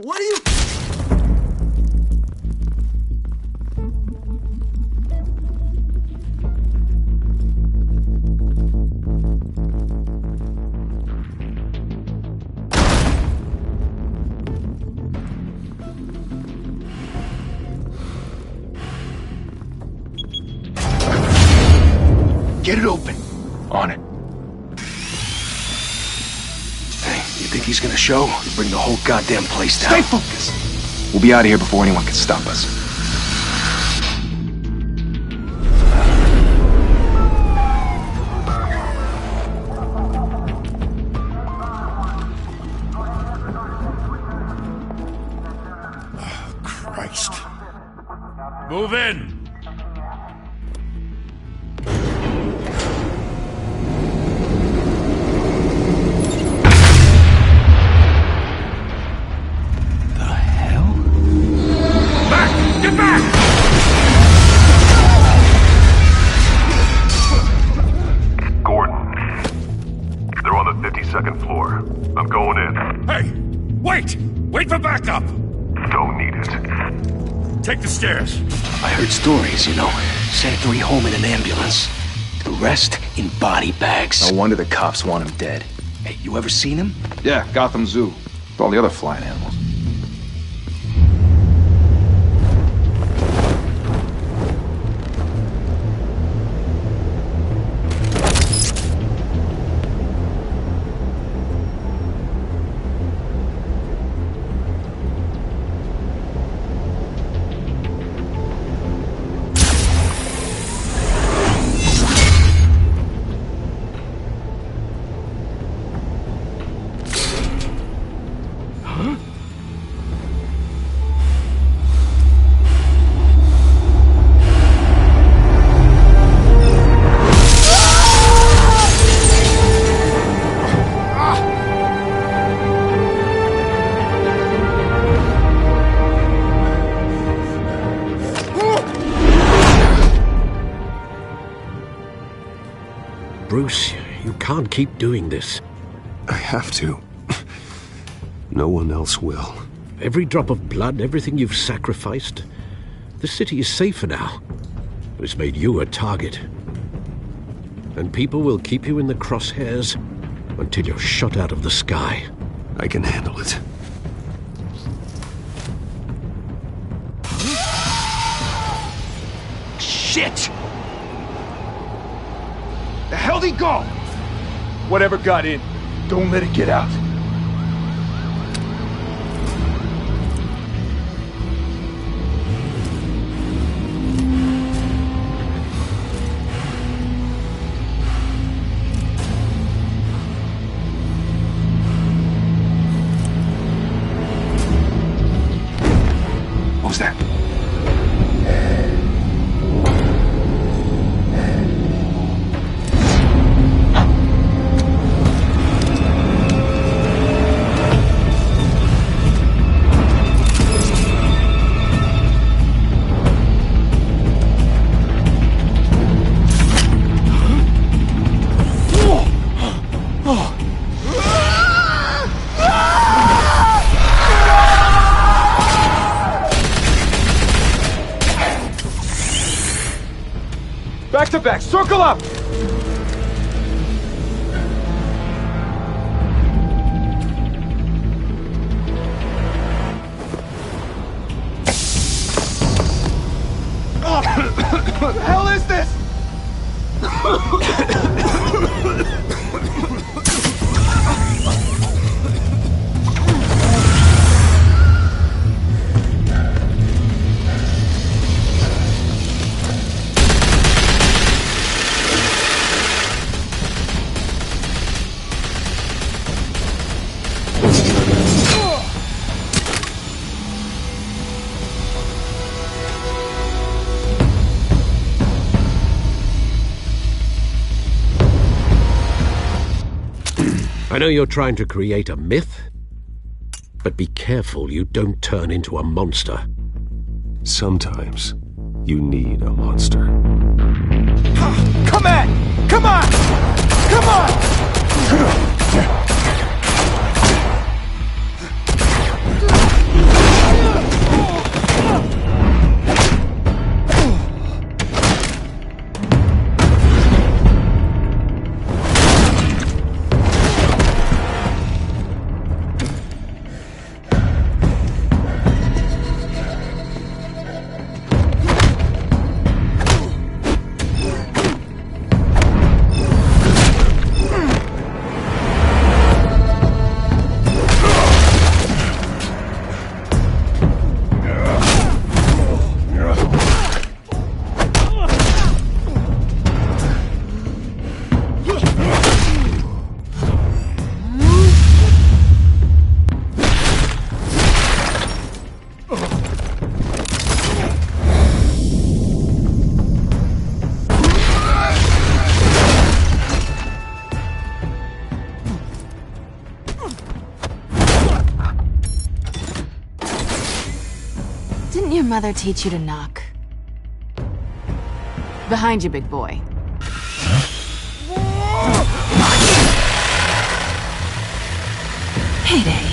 What are you... Get it open. On it. Hey, you think he's gonna show? Bring the whole goddamn place down. Stay focused! We'll be out of here before anyone can stop us. Oh, Christ. Move in! Get back! Gordon. They're on the 52nd floor. I'm going in. Hey! Wait! Wait for backup! Don't need it. Take the stairs. I heard stories, you know. Sent 3 home in an ambulance. The rest in body bags. No wonder the cops want him dead. Hey, you ever seen him? Yeah, Gotham Zoo. With all the other flying animals. Bruce, you can't keep doing this. I have to. No one else will. Every drop of blood, everything you've sacrificed. The city is safer now. It's made you a target. And people will keep you in the crosshairs until you're shot out of the sky. I can handle it. Shit! The hell'd he go? Whatever got in, don't let it get out. What was that? Back to back, circle up! What the hell is this? I know you're trying to create a myth, but be careful you don't turn into a monster. Sometimes you need a monster. Come on! Come on! Come on! mother teach you to knock? Behind you, big boy. Heyday.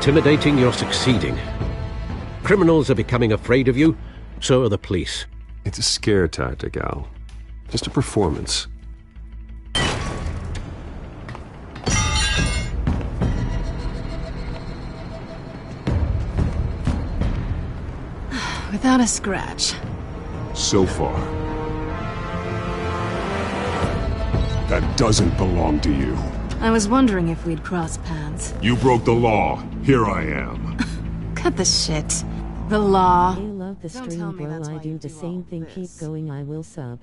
Intimidating, you're succeeding. Criminals are becoming afraid of you, so are the police. It's a scare tactic, Al. Just a performance. Without a scratch. So far. That doesn't belong to you. I was wondering if we'd cross paths. You broke the law. Here I am. Cut the shit. The law. I love the Don't stream, tell me bro. that's I why do you the do all same of thing. this. Keep going. I will sub.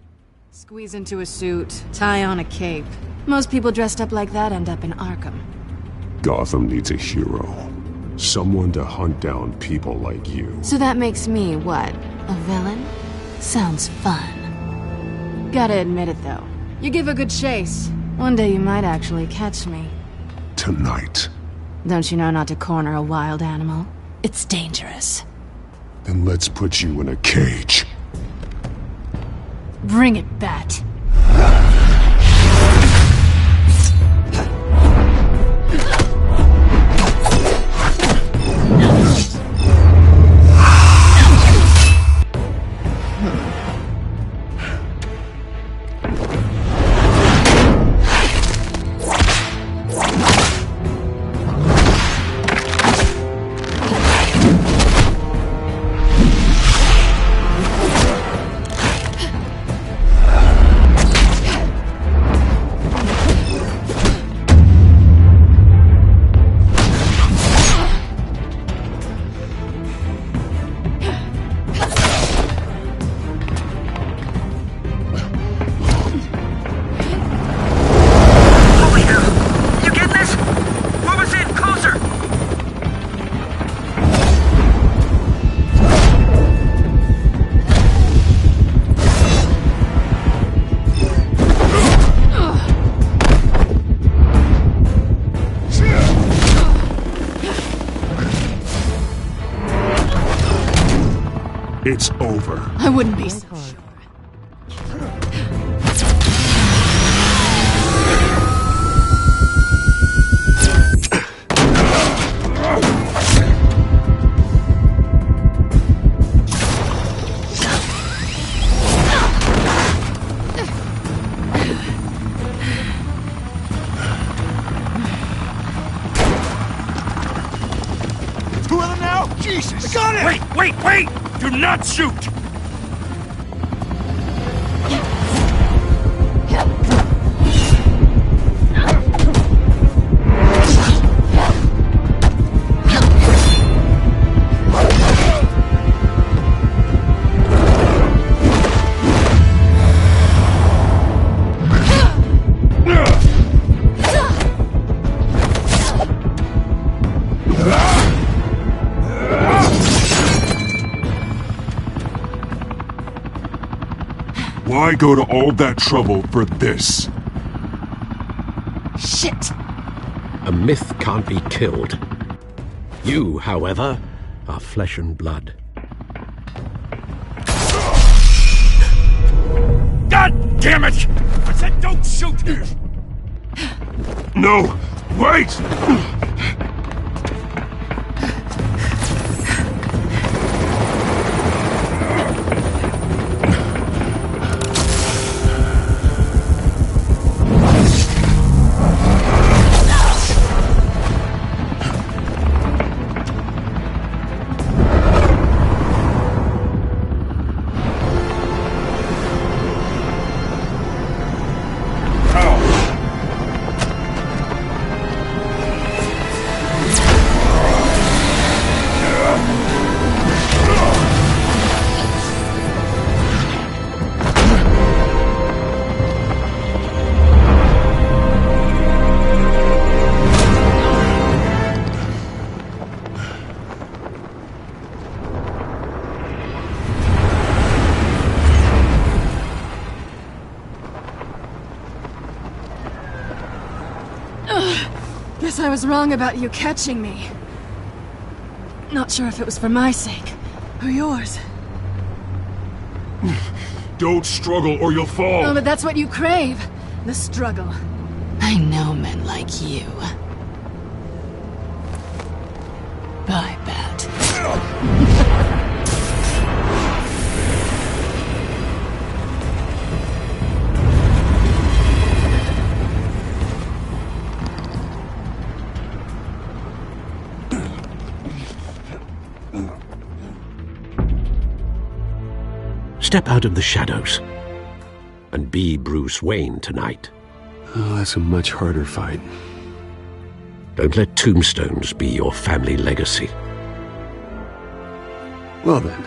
Squeeze into a suit, tie on a cape. Most people dressed up like that end up in Arkham. Gotham needs a hero. Someone to hunt down people like you. So that makes me, what, a villain? Sounds fun. Gotta admit it, though. You give a good chase. One day you might actually catch me. Tonight. Don't you know not to corner a wild animal? It's dangerous. Then let's put you in a cage. Bring it, Bat. It's over. I wouldn't be so hard. sure. Two of them now? Jesus! I got it! Wait! Do not shoot! Why go to all that trouble for this? Shit! A myth can't be killed. You, however, are flesh and blood. God damn it! I said don't shoot! No! Wait! Guess I was wrong about you catching me. Not sure if it was for my sake, or yours. Don't struggle or you'll fall! Oh, but that's what you crave. The struggle. I know men like you. Bye, Bat. Step out of the shadows and be Bruce Wayne tonight. Oh, that's a much harder fight. Don't let tombstones be your family legacy. Well then.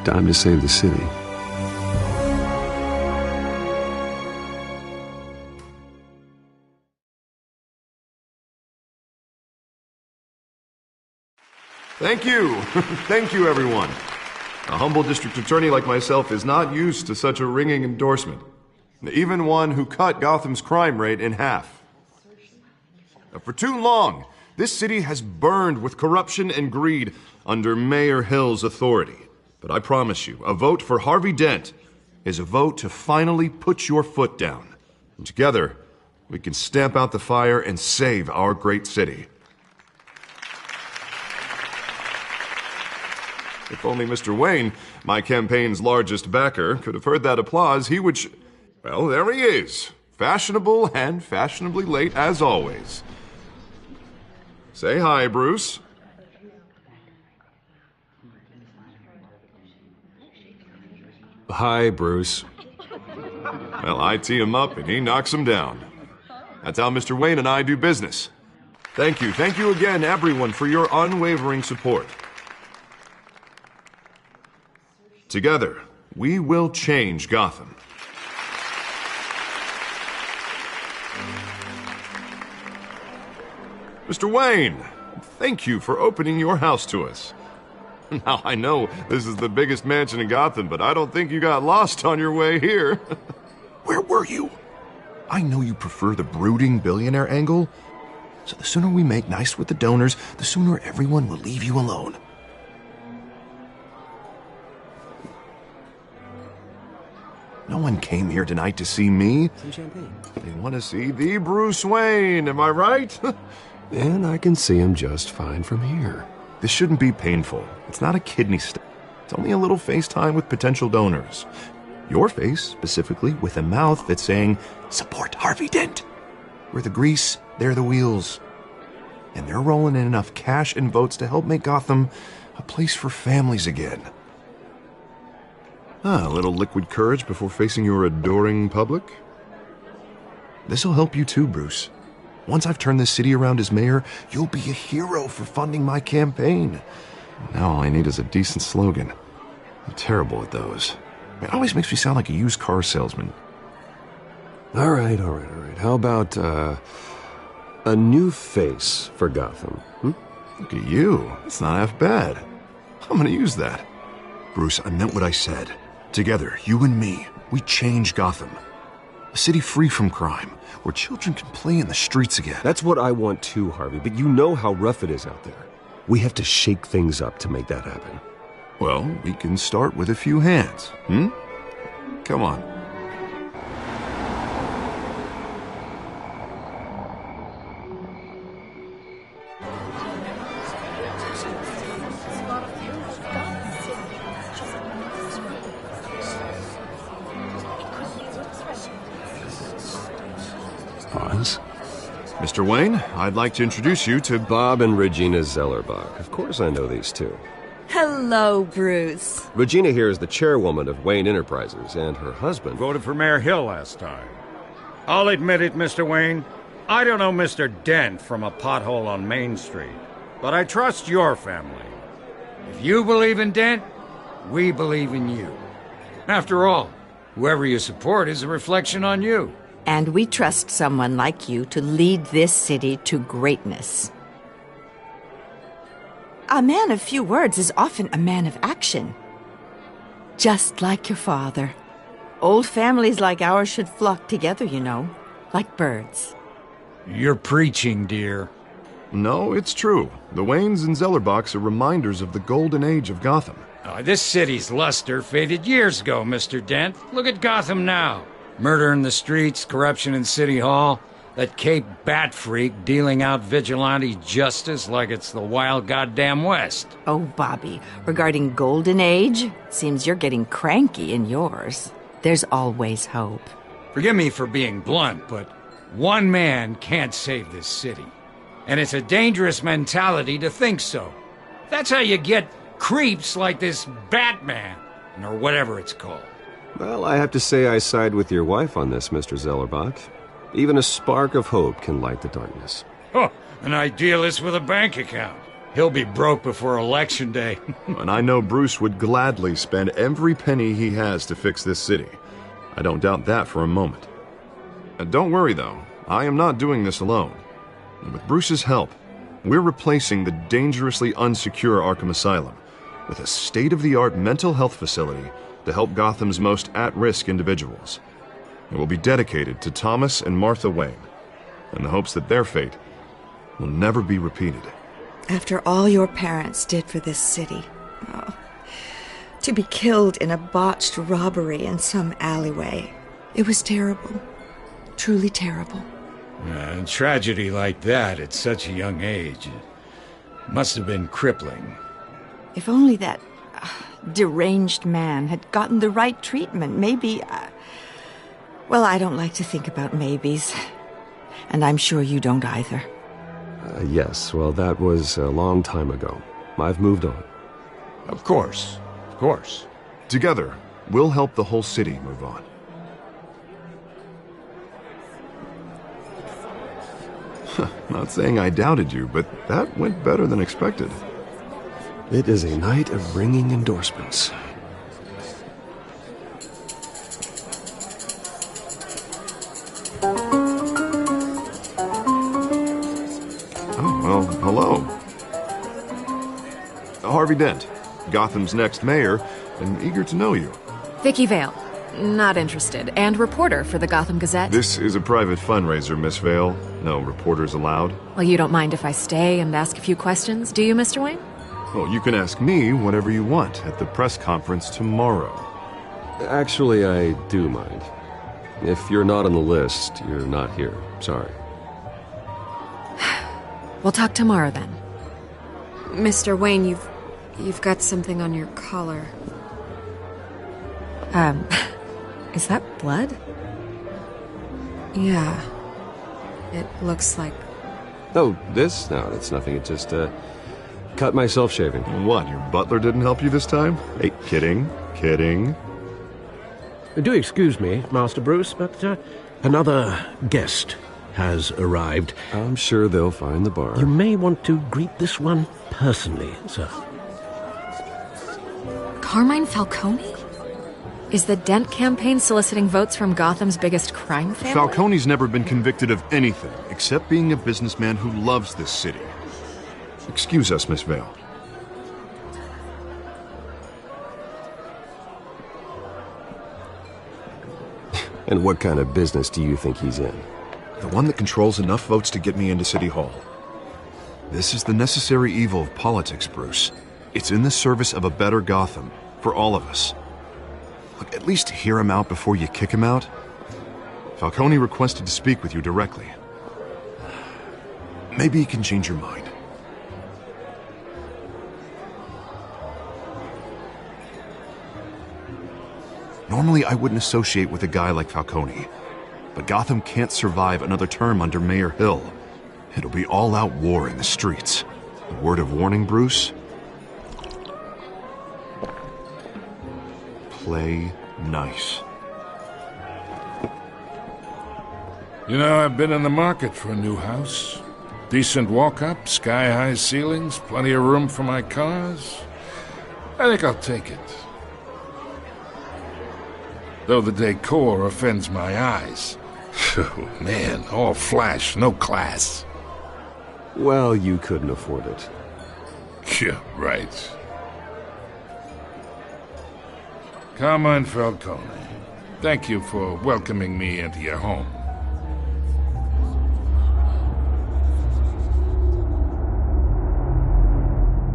Time to save the city. Thank you. Thank you, everyone. A humble district attorney like myself is not used to such a ringing endorsement. Even one who cut Gotham's crime rate in half. For too long, this city has burned with corruption and greed under Mayor Hill's authority. But I promise you, a vote for Harvey Dent is a vote to finally put your foot down. And together, we can stamp out the fire and save our great city. If only Mr. Wayne, my campaign's largest backer, could have heard that applause, he would well, there he is. Fashionable and fashionably late as always. Say hi, Bruce. Hi, Bruce. Well, I tee him up and he knocks him down. That's how Mr. Wayne and I do business. Thank you again, everyone, for your unwavering support. Together, we will change Gotham. Mr. Wayne, thank you for opening your house to us. Now, I know this is the biggest mansion in Gotham, but I don't think you got lost on your way here. Where were you? I know you prefer the brooding billionaire angle, so the sooner we make nice with the donors, the sooner everyone will leave you alone. No one came here tonight to see me. Some champagne. They want to see the Bruce Wayne, am I right? And I can see him just fine from here. This shouldn't be painful. It's not a kidney stone. It's only a little FaceTime with potential donors. Your face, specifically, with a mouth that's saying, support Harvey Dent. We're the grease, they're the wheels. And they're rolling in enough cash and votes to help make Gotham a place for families again. A little liquid courage before facing your adoring public. This'll help you too, Bruce. Once I've turned this city around as mayor, you'll be a hero for funding my campaign. Now all I need is a decent slogan. I'm terrible at those. It always makes me sound like a used car salesman. All right. How about, a new face for Gotham? Look at you. It's not half bad. I'm gonna use that. Bruce, I meant what I said. Together, you and me, we change Gotham. A city free from crime, where children can play in the streets again. That's what I want too, Harvey, but you know how rough it is out there. We have to shake things up to make that happen. Well, we can start with a few hands, Come on. Pause. Mr. Wayne, I'd like to introduce you to Bob and Regina Zellerbach. Of course I know these two. Hello, Bruce. Regina here is the chairwoman of Wayne Enterprises, and her husband... Voted for Mayor Hill last time. I'll admit it, Mr. Wayne. I don't know Mr. Dent from a pothole on Main Street, but I trust your family. If you believe in Dent, we believe in you. After all, whoever you support is a reflection on you. And we trust someone like you to lead this city to greatness. A man of few words is often a man of action. Just like your father. Old families like ours should flock together, you know, like birds. You're preaching, dear. No, it's true. The Waynes and Zellerbachs are reminders of the golden age of Gotham. Oh, this city's luster faded years ago, Mr. Dent. Look at Gotham now. Murder in the streets, corruption in City Hall, that Cape Bat freak dealing out vigilante justice like it's the wild goddamn West. Oh, Bobby, regarding Golden Age, seems you're getting cranky in yours. There's always hope. Forgive me for being blunt, but one man can't save this city. And it's a dangerous mentality to think so. That's how you get creeps like this Batman, or whatever it's called. Well, I have to say I side with your wife on this, Mr. Zellerbach. Even a spark of hope can light the darkness. Oh, an idealist with a bank account. He'll be broke before Election Day. And I know Bruce would gladly spend every penny he has to fix this city. I don't doubt that for a moment. Don't worry, though. I am not doing this alone. And with Bruce's help, we're replacing the dangerously unsecure Arkham Asylum with a state-of-the-art mental health facility to help Gotham's most at-risk individuals. It will be dedicated to Thomas and Martha Wayne, in the hopes that their fate will never be repeated. After all your parents did for this city, to be killed in a botched robbery in some alleyway, it was terrible. Truly terrible. A tragedy like that at such a young age must have been crippling. If only that deranged man had gotten the right treatment, maybe... well, I don't like to think about maybes. And I'm sure you don't either. Yes, well, that was a long time ago. I've moved on. Of course. Of course. Together, we'll help the whole city move on. Not saying I doubted you, but that went better than expected. It is a night of ringing endorsements. Oh, well, hello. Harvey Dent, Gotham's next mayor, and eager to know you. Vicky Vale. Not interested. And reporter for the Gotham Gazette. This is a private fundraiser, Miss Vale. No reporters allowed. Well, you don't mind if I stay and ask a few questions, do you, Mr. Wayne? Well, you can ask me whatever you want at the press conference tomorrow. Actually, I do mind. If you're not on the list, you're not here. Sorry. We'll talk tomorrow then. Mr. Wayne, you've got something on your collar. Is that blood? Yeah. It looks like... Oh, this? No, that's nothing. It just, cut myself shaving. What, your butler didn't help you this time? Hey, kidding. Do excuse me, Master Bruce, but another guest has arrived. I'm sure they'll find the bar. You may want to greet this one personally, sir. Carmine Falcone? Is the Dent campaign soliciting votes from Gotham's biggest crime family? Falcone's never been convicted of anything except being a businessman who loves this city. Excuse us, Miss Vale. And what kind of business do you think he's in? The one that controls enough votes to get me into City Hall. This is the necessary evil of politics, Bruce. It's in the service of a better Gotham, for all of us. Look, at least hear him out before you kick him out. Falcone requested to speak with you directly. Maybe he can change your mind. Normally, I wouldn't associate with a guy like Falcone. But Gotham can't survive another term under Mayor Hill. It'll be all-out war in the streets. A word of warning, Bruce? Play nice. You know, I've been in the market for a new house. Decent walk-up, sky-high ceilings, plenty of room for my cars. I think I'll take it. Though the decor offends my eyes. Oh, man, all flash, no class. Well, you couldn't afford it. Yeah, right. Carmine Falcone. Thank you for welcoming me into your home.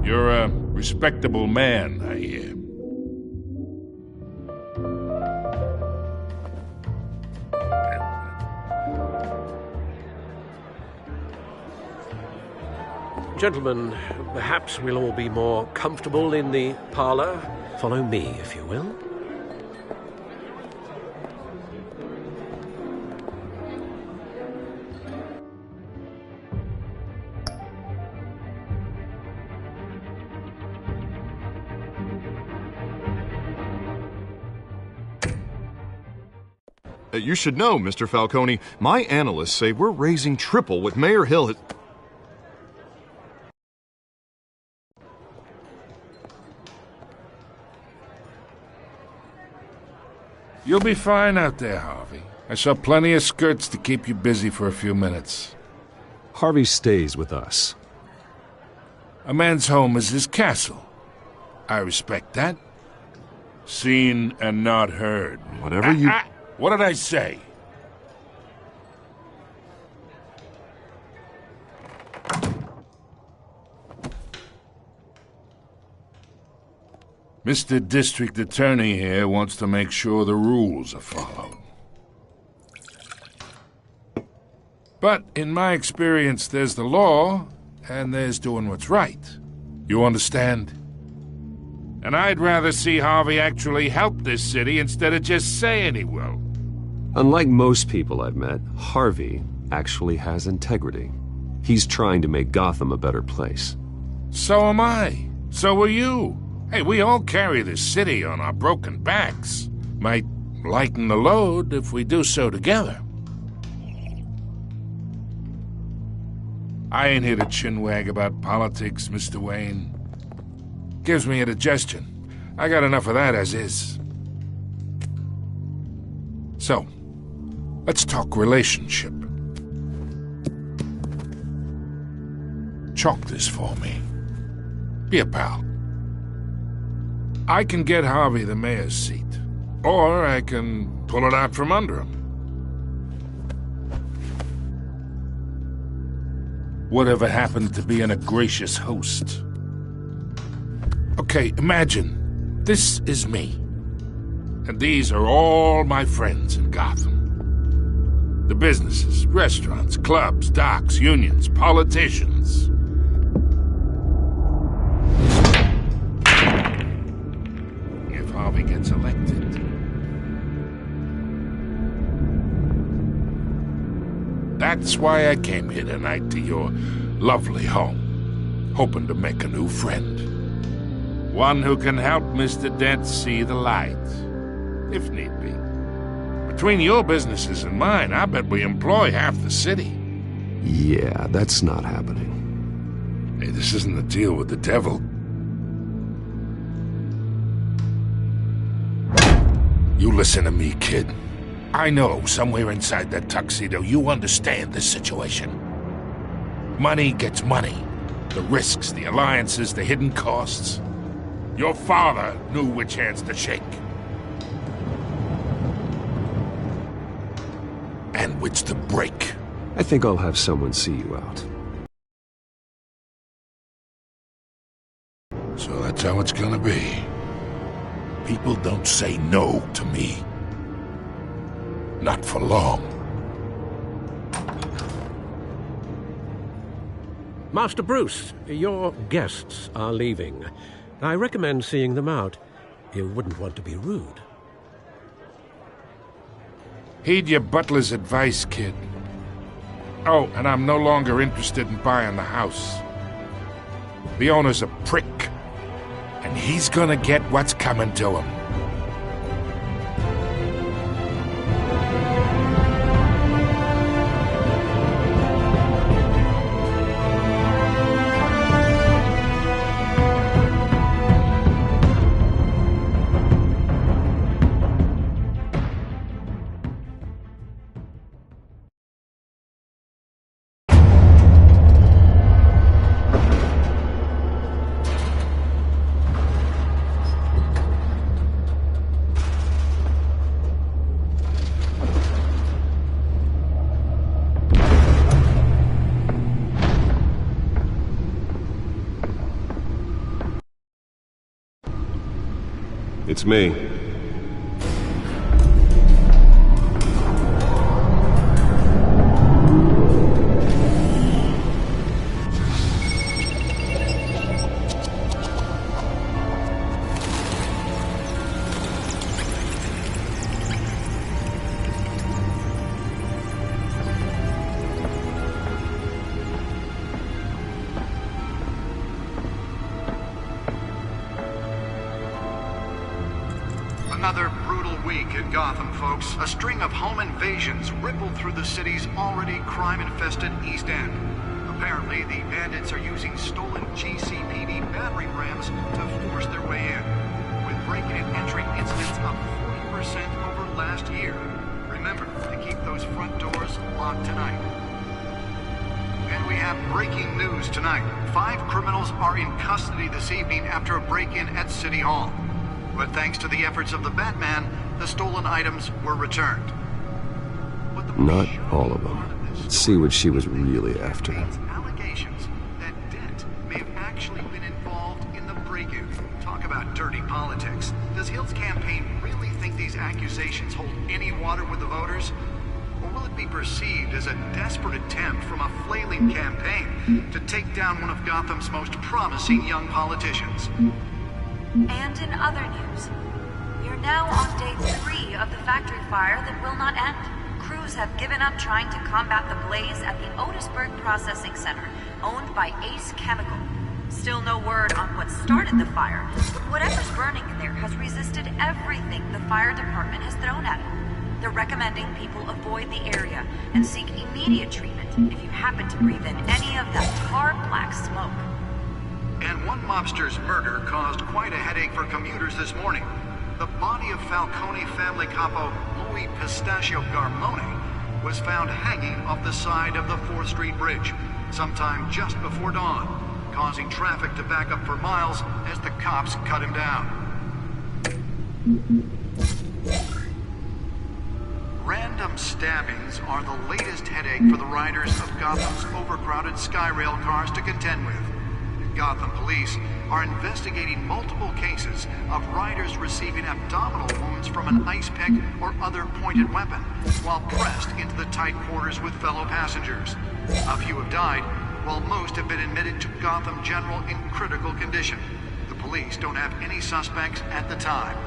You're a respectable man, I hear. Gentlemen, perhaps we'll all be more comfortable in the parlor. Follow me, if you will. You should know, Mr. Falcone, my analysts say we're raising triple what Mayor Hill has... You'll be fine out there, Harvey. I saw plenty of skirts to keep you busy for a few minutes. Harvey stays with us. A man's home is his castle. I respect that. Seen and not heard. Whatever you... What did I say? Mr. District Attorney here wants to make sure the rules are followed. But in my experience, there's the law, and there's doing what's right. You understand? And I'd rather see Harvey actually help this city instead of just saying he will. Unlike most people I've met, Harvey actually has integrity. He's trying to make Gotham a better place. So am I. So are you. Hey, we all carry this city on our broken backs. Might lighten the load if we do so together. I ain't here to chinwag about politics, Mr. Wayne. Gives me indigestion. I got enough of that as is. So, let's talk relationship. Chalk this for me. Be a pal. I can get Harvey the mayor's seat, or I can pull it out from under him. Whatever happened to being a gracious host? Okay, imagine, this is me. And these are all my friends in Gotham. The businesses, restaurants, clubs, docks, unions, politicians. If Harvey gets elected. That's why I came here tonight to your lovely home, hoping to make a new friend. One who can help Mr. Dent see the light, if need be. Between your businesses and mine, I bet we employ half the city. Yeah, that's not happening. Hey, this isn't a deal with the devil. You listen to me, kid. I know somewhere inside that tuxedo you understand this situation. Money gets money. The risks, the alliances, the hidden costs. Your father knew which hands to shake. And which to break. I think I'll have someone see you out. So that's how it's gonna be. People don't say no to me. Not for long. Master Bruce, your guests are leaving. I recommend seeing them out. You wouldn't want to be rude. Heed your butler's advice, kid. Oh, and I'm no longer interested in buying the house. The owner's a prick, and he's gonna get what's coming to him. It's me. Another brutal week in Gotham, folks. A string of home invasions rippled through the city's already crime-infested East End. Apparently, the bandits are using stolen GCPD battering rams to force their way in, with break-in and entry incidents up 40% over last year. Remember to keep those front doors locked tonight. And we have breaking news tonight. 5 criminals are in custody this evening after a break-in at City Hall. But thanks to the efforts of the Batman, the stolen items were returned. Not all of them. Let's see what she was really after. Allegations that Dent may have actually been involved in the break-in. Talk about dirty politics. Does Hill's campaign really think these accusations hold any water with the voters? Or will it be perceived as a desperate attempt from a flailing campaign to take down one of Gotham's most promising young politicians? And in other news, we are now on day 3 of the factory fire that will not end. Crews have given up trying to combat the blaze at the Otisburg Processing Center, owned by Ace Chemical. Still no word on what started the fire, but whatever's burning in there has resisted everything the fire department has thrown at it. They're recommending people avoid the area and seek immediate treatment if you happen to breathe in any of that tar black smoke. And one mobster's murder caused quite a headache for commuters this morning. The body of Falcone family capo Louis Pistachio Garmone was found hanging off the side of the 4th Street Bridge sometime just before dawn, causing traffic to back up for miles as the cops cut him down. Random stabbings are the latest headache for the riders of Gotham's overcrowded Skyrail cars to contend with. Gotham police are investigating multiple cases of riders receiving abdominal wounds from an ice pick or other pointed weapon while pressed into the tight quarters with fellow passengers. A few have died, while most have been admitted to Gotham General in critical condition. The police don't have any suspects at the time.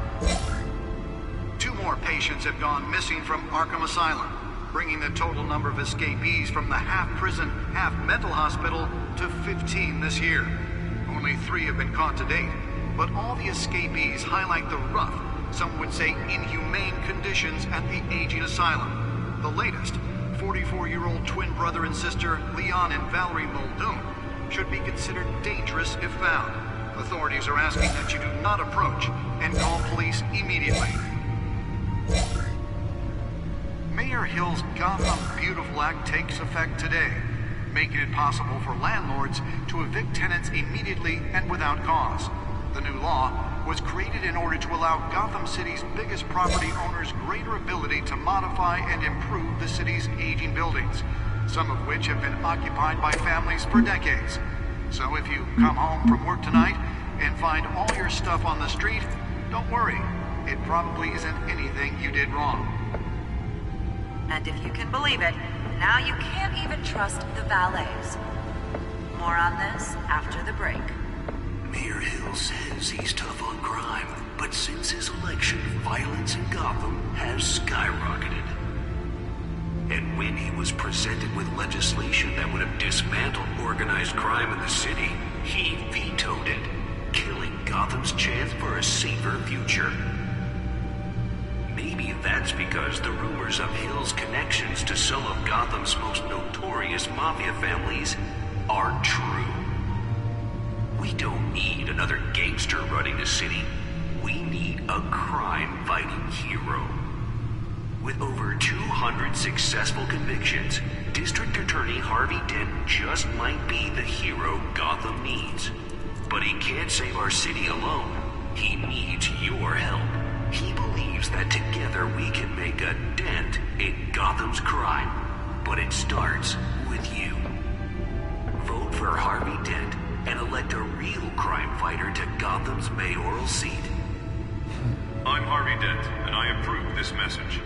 2 more patients have gone missing from Arkham Asylum, bringing the total number of escapees from the half-prison, half-mental hospital to 15 this year. Only 3 have been caught to date, but all the escapees highlight the rough, some would say inhumane conditions at the aging asylum. The latest, 44-year-old twin brother and sister Leon and Valerie Muldoon, should be considered dangerous if found. Authorities are asking that you do not approach and call police immediately. Mayor Hill's Gotham Beautiful Act takes effect today, making it possible for landlords to evict tenants immediately and without cause. The new law was created in order to allow Gotham City's biggest property owners greater ability to modify and improve the city's aging buildings, some of which have been occupied by families for decades. So if you come home from work tonight and find all your stuff on the street, don't worry. It probably isn't anything you did wrong. And if you can believe it, now you can't even trust the valets. More on this after the break. Mayor Hill says he's tough on crime, but since his election, violence in Gotham has skyrocketed. And when he was presented with legislation that would have dismantled organized crime in the city, he vetoed it, killing Gotham's chance for a safer future. Maybe that's because the rumors of Hill's connections to some of Gotham's most notorious mafia families aren't true. We don't need another gangster running the city. We need a crime-fighting hero. With over 200 successful convictions, District Attorney Harvey Dent just might be the hero Gotham needs. But he can't save our city alone. He needs your help. He believes that together we can make a dent in Gotham's crime. But it starts with you. Vote for Harvey Dent and elect a real crime fighter to Gotham's mayoral seat. I'm Harvey Dent, and I approve this message.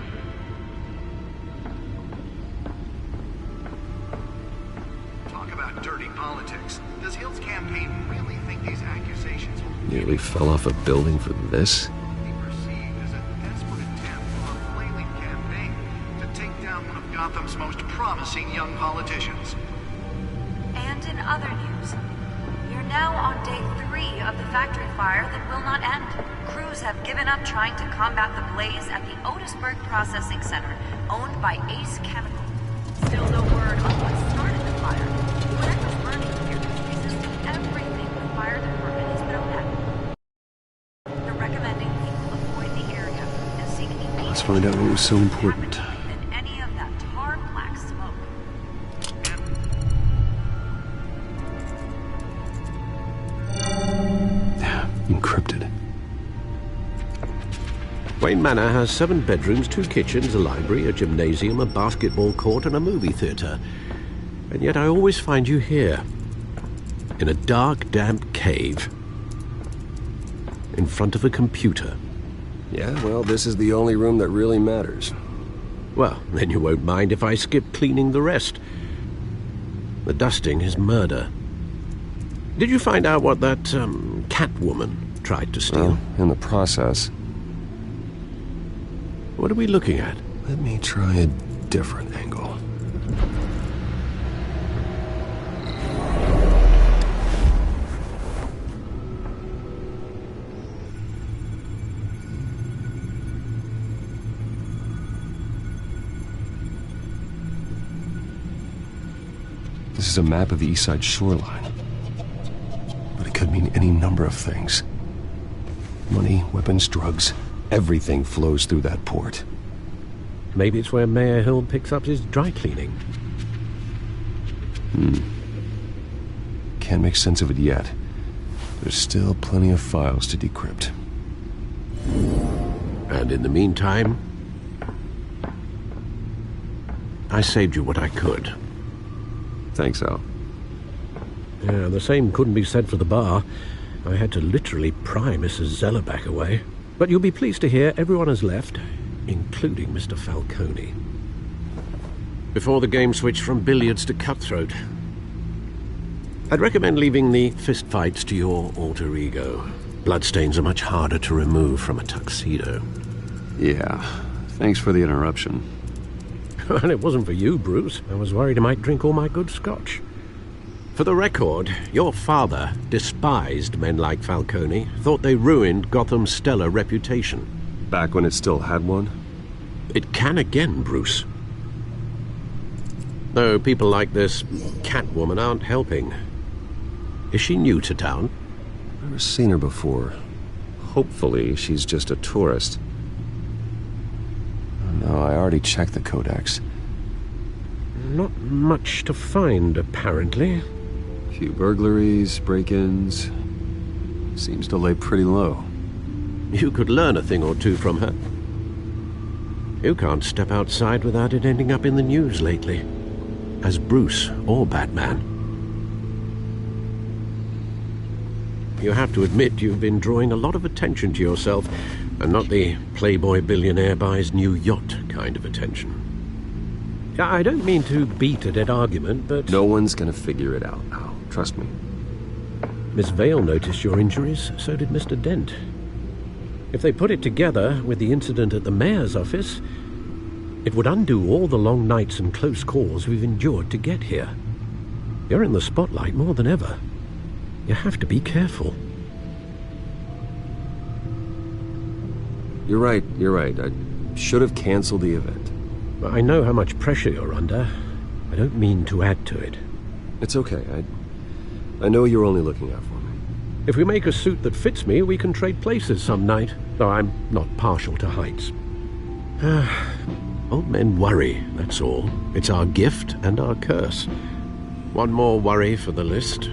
Talk about dirty politics. Does Hill's campaign really think these accusations will Nearly fell off a building for this? be perceived as a desperate attempt from a flailing campaign to take down one of Gotham's most promising young politicians? And in other news, you're now on day 3 of the factory fire that will not end. Crews have given up trying to combat the blaze at the Otisburg Processing Center, owned by Ace Chemical. Still no word on what started the fire. Whatever's burning here is resisting everything the fire department has thrown at it. They're recommending people avoid the area and seek immediate Let's find out what was so important. than any of that tar black smoke. Encrypted. Wayne Manor has 7 bedrooms, 2 kitchens, a library, a gymnasium, a basketball court, and a movie theatre. And yet I always find you here, in a dark, damp cave, in front of a computer. Yeah, well, this is the only room that really matters. Well, then you won't mind if I skip cleaning the rest. The dusting is murder. Did you find out what that, Catwoman tried to steal? Well, in the process. What are we looking at? Let me try a different angle. This is a map of the East Side shoreline. But it could mean any number of things. Money, weapons, drugs, everything flows through that port. Maybe it's where Mayor Hill picks up his dry cleaning. Can't make sense of it yet. There's still plenty of files to decrypt. And in the meantime, I saved you what I could. Thanks, Al. Yeah, the same couldn't be said for the bar. I had to literally pry Mrs. Zellerback away. But you'll be pleased to hear everyone has left, including Mr. Falcone. Before the game switched from billiards to cutthroat. I'd recommend leaving the fistfights to your alter ego. Bloodstains are much harder to remove from a tuxedo. Yeah, thanks for the interruption. And it wasn't for you, Bruce. I was worried I might drink all my good scotch. For the record, your father despised men like Falcone, thought they ruined Gotham's stellar reputation. Back when it still had one? It can again, Bruce. Though people like this Catwoman aren't helping. Is she new to town? Never seen her before. Hopefully she's just a tourist. Oh, no, I already checked the codex. Not much to find, apparently. Few burglaries, break-ins. Seems to lay pretty low. You could learn a thing or two from her. You can't step outside without it ending up in the news lately. As Bruce or Batman. You have to admit you've been drawing a lot of attention to yourself, and not the playboy billionaire buys new yacht kind of attention. I don't mean to beat a dead argument, but... No one's gonna figure it out, Al. Trust me. Miss Vale noticed your injuries, so did Mr. Dent. If they put it together with the incident at the mayor's office, it would undo all the long nights and close calls we've endured to get here. You're in the spotlight more than ever. You have to be careful. You're right. I should have canceled the event. I know how much pressure you're under. I don't mean to add to it. It's okay. I know you're only looking out for me. If we make a suit that fits me, we can trade places some night, though I'm not partial to heights. Old men worry, that's all. It's our gift and our curse. One more worry for the list.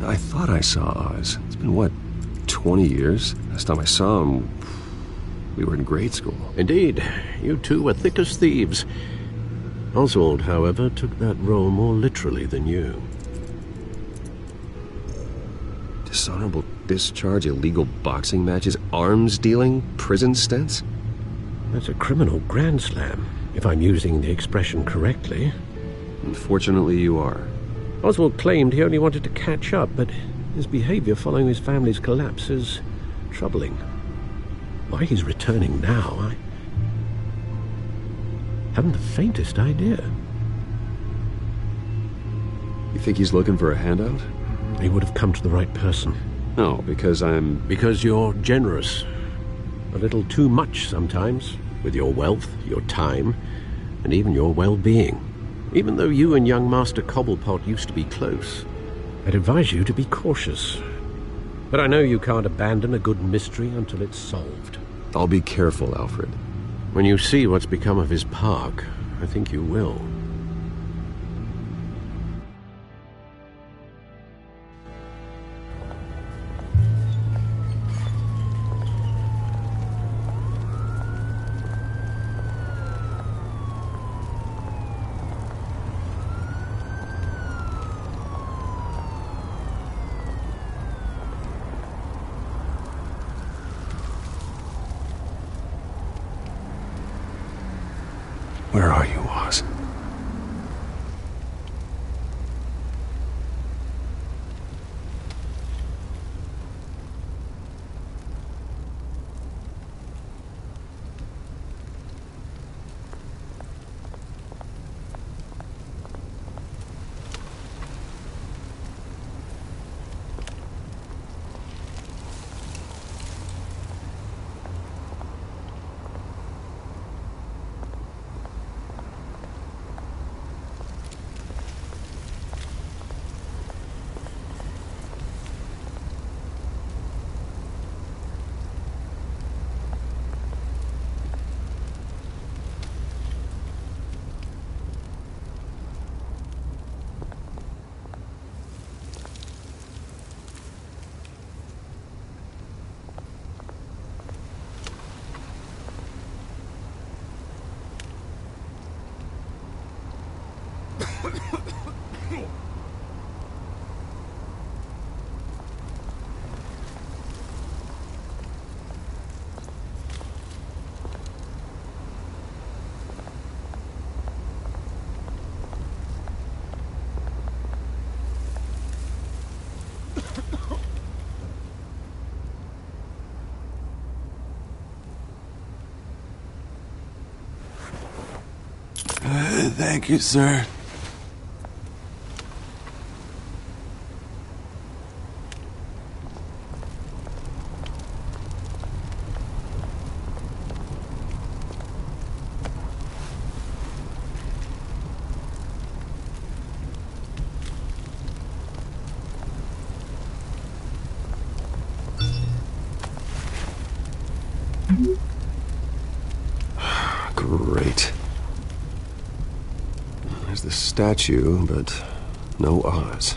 I thought I saw Oz. It's been, what, 20 years. Last time I saw him, we were in grade school. Indeed, you two were thick as thieves. Oswald, however, took that role more literally than you. Dishonorable discharge, illegal boxing matches, arms dealing, prison stints? That's a criminal grand slam, if I'm using the expression correctly. Unfortunately, you are. Oswald claimed he only wanted to catch up, but his behavior following his family's collapse is troubling. Why he's returning now, I haven't the faintest idea. You think he's looking for a handout? He would have come to the right person. No, because Because you're generous. A little too much sometimes, with your wealth, your time, and even your well-being. Even though you and young Master Cobblepot used to be close, I'd advise you to be cautious. But I know you can't abandon a good mystery until it's solved. I'll be careful, Alfred. When you see what's become of his park, I think you will. Where are you, Oz? Thank you, sir. Great. There's the statue, but no Oz.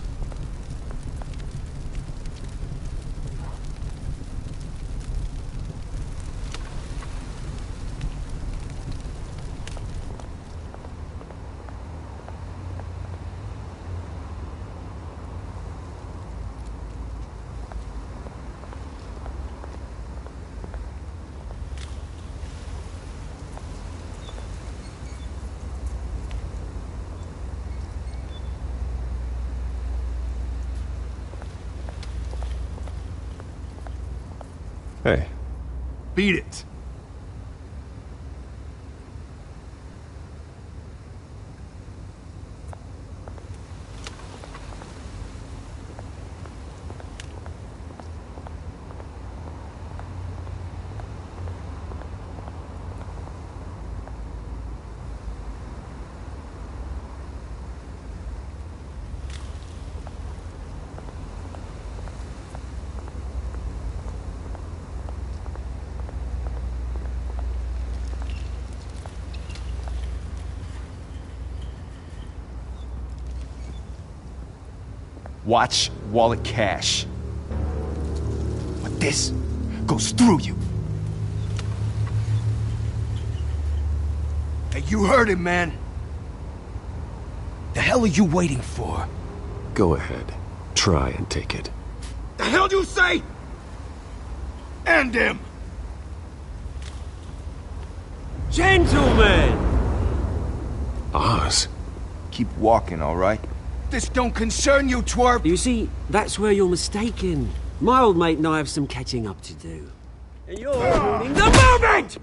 Hey. Beat it. Watch wallet cash. What This goes through you. Hey, you heard him, man. The hell are you waiting for? Go ahead. Try and take it. The hell do you say? End him! Gentlemen! Oz. Keep walking, all right? This don't concern you, twerp! You see, that's where you're mistaken. My old mate and I have some catching up to do. And you're ruining the moment!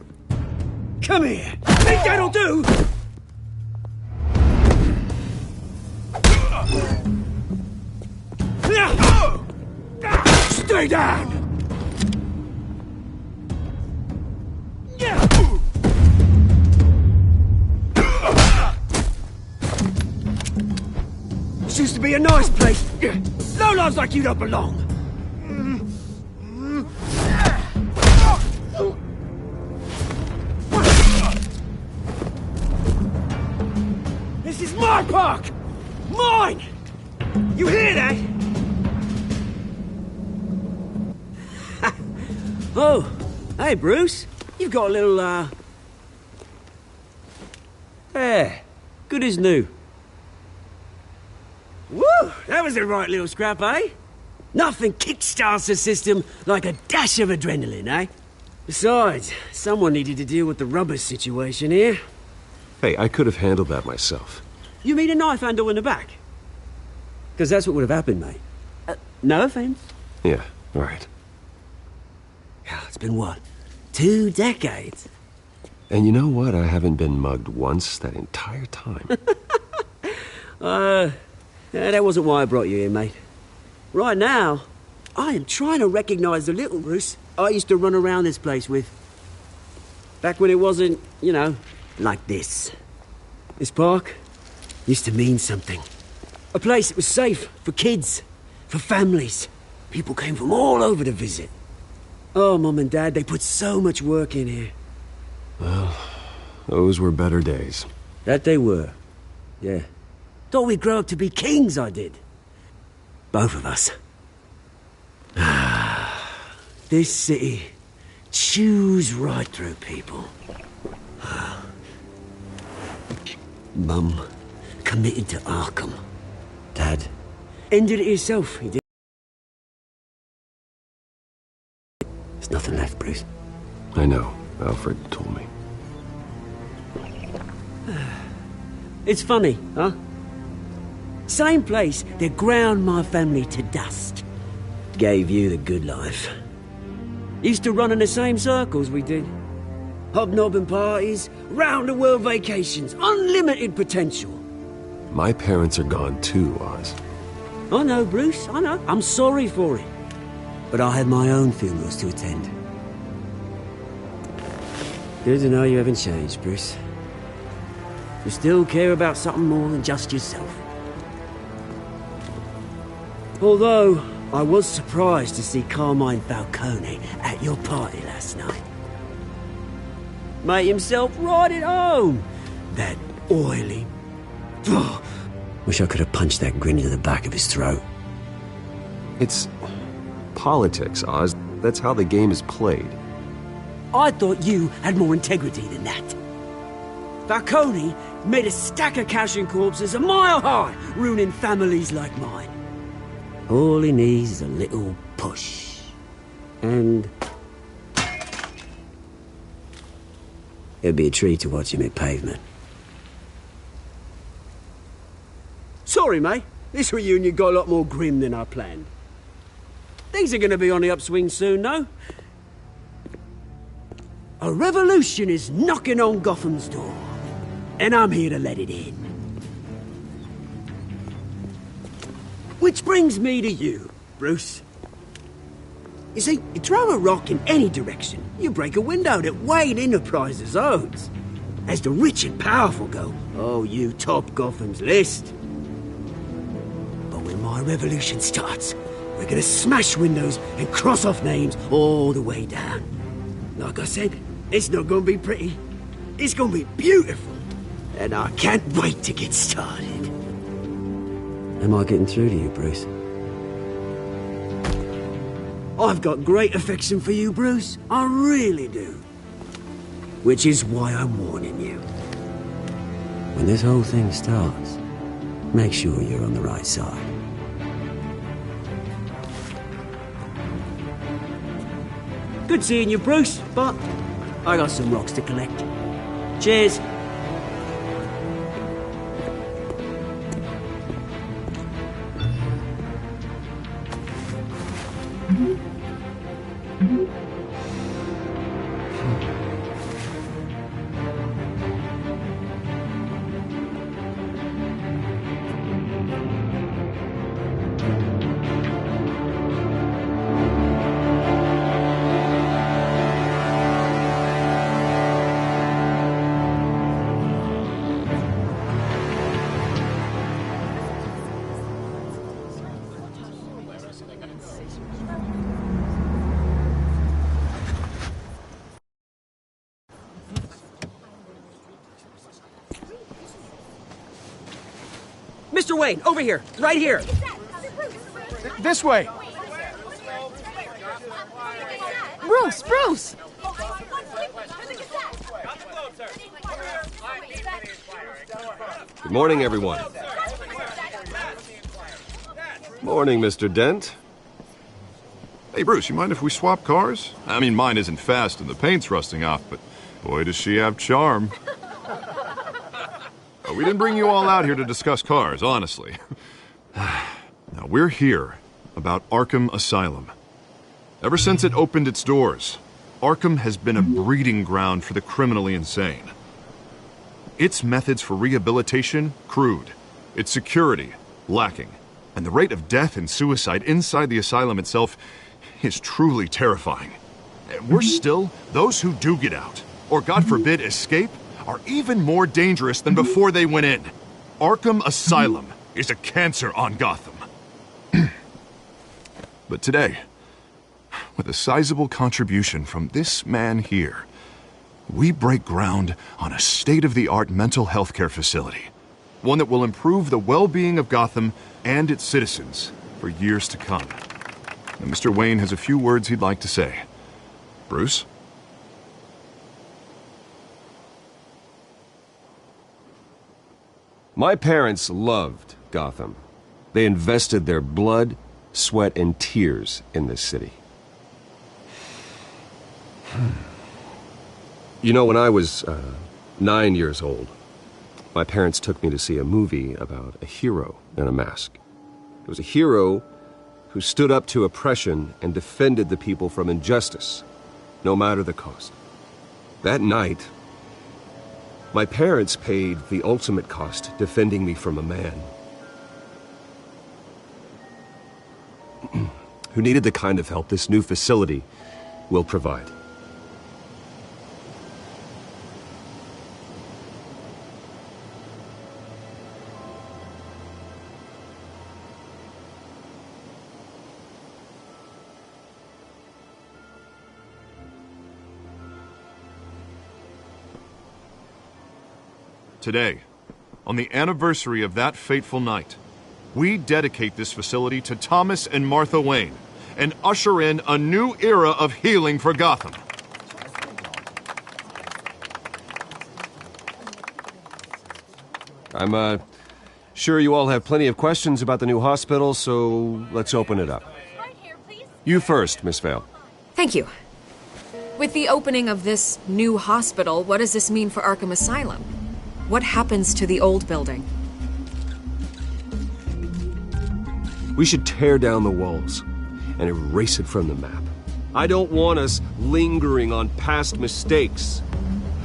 Come here! Think that'll do? Stay down! This used to be a nice place. Lowlifes like you don't belong. This is my park! Mine! You hear that? Oh, hey, Bruce. You've got a little, Yeah, good as new. Woo! That was a right little scrap, eh? Nothing kickstarts the system like a dash of adrenaline, eh? Besides, someone needed to deal with the rubber situation here. Hey, I could have handled that myself. You mean a knife handle in the back? Because that's what would have happened, mate. No offense. Yeah, right. It's been what? 2 decades? And you know what? I haven't been mugged once that entire time. That wasn't why I brought you here, mate. Right now, I am trying to recognize the little Bruce I used to run around this place with. Back when it wasn't, you know, like this. This park used to mean something. A place that was safe for kids, for families. People came from all over to visit. Oh, Mum and Dad, they put so much work in here. Well, those were better days. That they were. Yeah. Thought we'd grow up to be kings, I did. Both of us. This city chews right through people. Mum committed to Arkham. Dad ended it himself, he did. There's nothing left, Bruce. I know. Alfred told me. It's funny, huh? Same place that ground my family to dust. Gave you the good life. Used to run in the same circles we did. Hobnobbing parties, round-the-world vacations, unlimited potential. My parents are gone too, Oz. I know, Bruce, I know. I'm sorry for it. But I had my own funerals to attend. Good to know you haven't changed, Bruce. You still care about something more than just yourself. Although, I was surprised to see Carmine Falcone at your party last night. Made himself right at home. That oily... Oh, wish I could have punched that grin into the back of his throat. It's politics, Oz. That's how the game is played. I thought you had more integrity than that. Falcone made a stack of cash and corpses a mile high, ruining families like mine. All he needs is a little push. And... it'd be a treat to watch him hit pavement. Sorry, mate. This reunion got a lot more grim than I planned. Things are gonna be on the upswing soon, though. A revolution is knocking on Gotham's door. And I'm here to let it in. Which brings me to you, Bruce. You see, you throw a rock in any direction, you break a window that Wayne Enterprises owns. As the rich and powerful go, oh, you top Gotham's list. But when my revolution starts, we're gonna smash windows and cross off names all the way down. Like I said, it's not gonna be pretty. It's gonna be beautiful. And I can't wait to get started. Am I getting through to you, Bruce? I've got great affection for you, Bruce. I really do. Which is why I'm warning you. When this whole thing starts, make sure you're on the right side. Good seeing you, Bruce, but I got some rocks to collect. Cheers. Mr. Wayne, over here, right here. This way. Bruce! Good morning, everyone. Morning, Mr. Dent. Hey, Bruce, you mind if we swap cars? I mean, mine isn't fast and the paint's rusting off, but boy, does she have charm. We didn't bring you all out here to discuss cars, honestly. Now, we're here about Arkham Asylum. Ever since it opened its doors, Arkham has been a breeding ground for the criminally insane. Its methods for rehabilitation, crude. Its security, lacking. And the rate of death and suicide inside the asylum itself is truly terrifying. Worse still, those who do get out, or God forbid escape, are even more dangerous than before they went in. Arkham Asylum is a cancer on Gotham. But today, with a sizable contribution from this man here, we break ground on a state-of-the-art mental health care facility. One that will improve the well-being of Gotham and its citizens for years to come. Now, Mr. Wayne has a few words he'd like to say. Bruce? My parents loved Gotham. They invested their blood, sweat, and tears in this city. You know, when I was 9 years old, my parents took me to see a movie about a hero in a mask. It was a hero who stood up to oppression and defended the people from injustice, no matter the cost. That night, my parents paid the ultimate cost defending me from a man who needed the kind of help this new facility will provide. Today, on the anniversary of that fateful night, we dedicate this facility to Thomas and Martha Wayne and usher in a new era of healing for Gotham. I'm sure you all have plenty of questions about the new hospital, so let's open it up. You first, Miss Vale. Thank you. With the opening of this new hospital, what does this mean for Arkham Asylum? What happens to the old building? We should tear down the walls and erase it from the map. I don't want us lingering on past mistakes.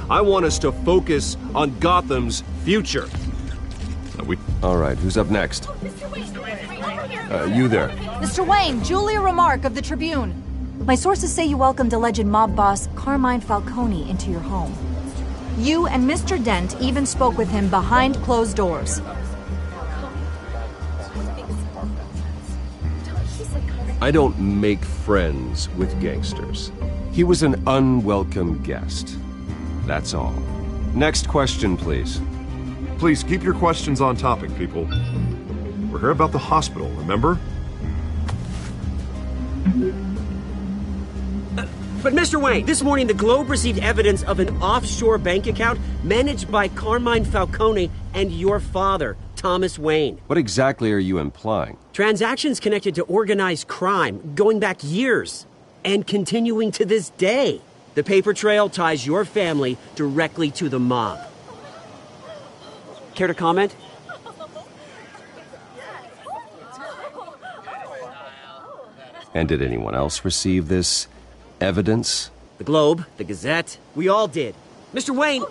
I want us to focus on Gotham's future. All right, who's up next? You there. Mr. Wayne, Julia Remark of the Tribune. My sources say you welcomed alleged mob boss Carmine Falcone into your home. You and Mr. Dent even spoke with him behind closed doors. I don't make friends with gangsters. He was an unwelcome guest. That's all. Next question, please. Please keep your questions on topic, people. We're here about the hospital, remember? But Mr. Wayne, this morning the Globe received evidence of an offshore bank account managed by Carmine Falcone and your father, Thomas Wayne. What exactly are you implying? Transactions connected to organized crime going back years and continuing to this day. The paper trail ties your family directly to the mob. Care to comment? And did anyone else receive this evidence? The Globe, the Gazette, we all did. Mr. Wayne,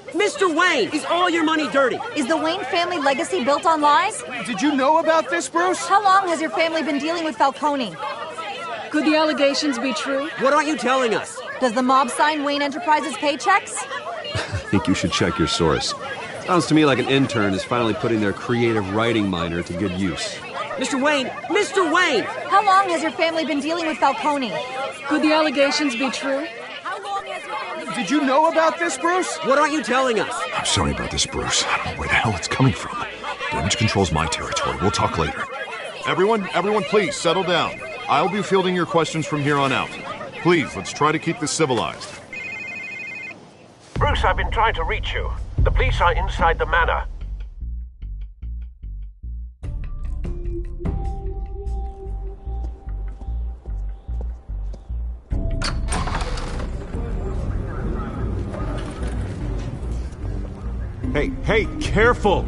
is all your money dirty? Is the Wayne family legacy built on lies? Did you know about this, Bruce? How long has your family been dealing with Falcone? Could the allegations be true? What aren't you telling us? Does the mob sign Wayne Enterprises paychecks? I think you should check your source. Sounds to me like an intern is finally putting their creative writing minor to good use. Mr. Wayne! How long has your family been dealing with Falcone? Could the allegations be true? Did you know about this, Bruce? What aren't you telling us? I'm sorry about this, Bruce. I don't know where the hell it's coming from. Damage control's my territory. We'll talk later. Everyone, please, settle down. I'll be fielding your questions from here on out. Please, let's try to keep this civilized. Bruce, I've been trying to reach you. The police are inside the manor. Hey, careful!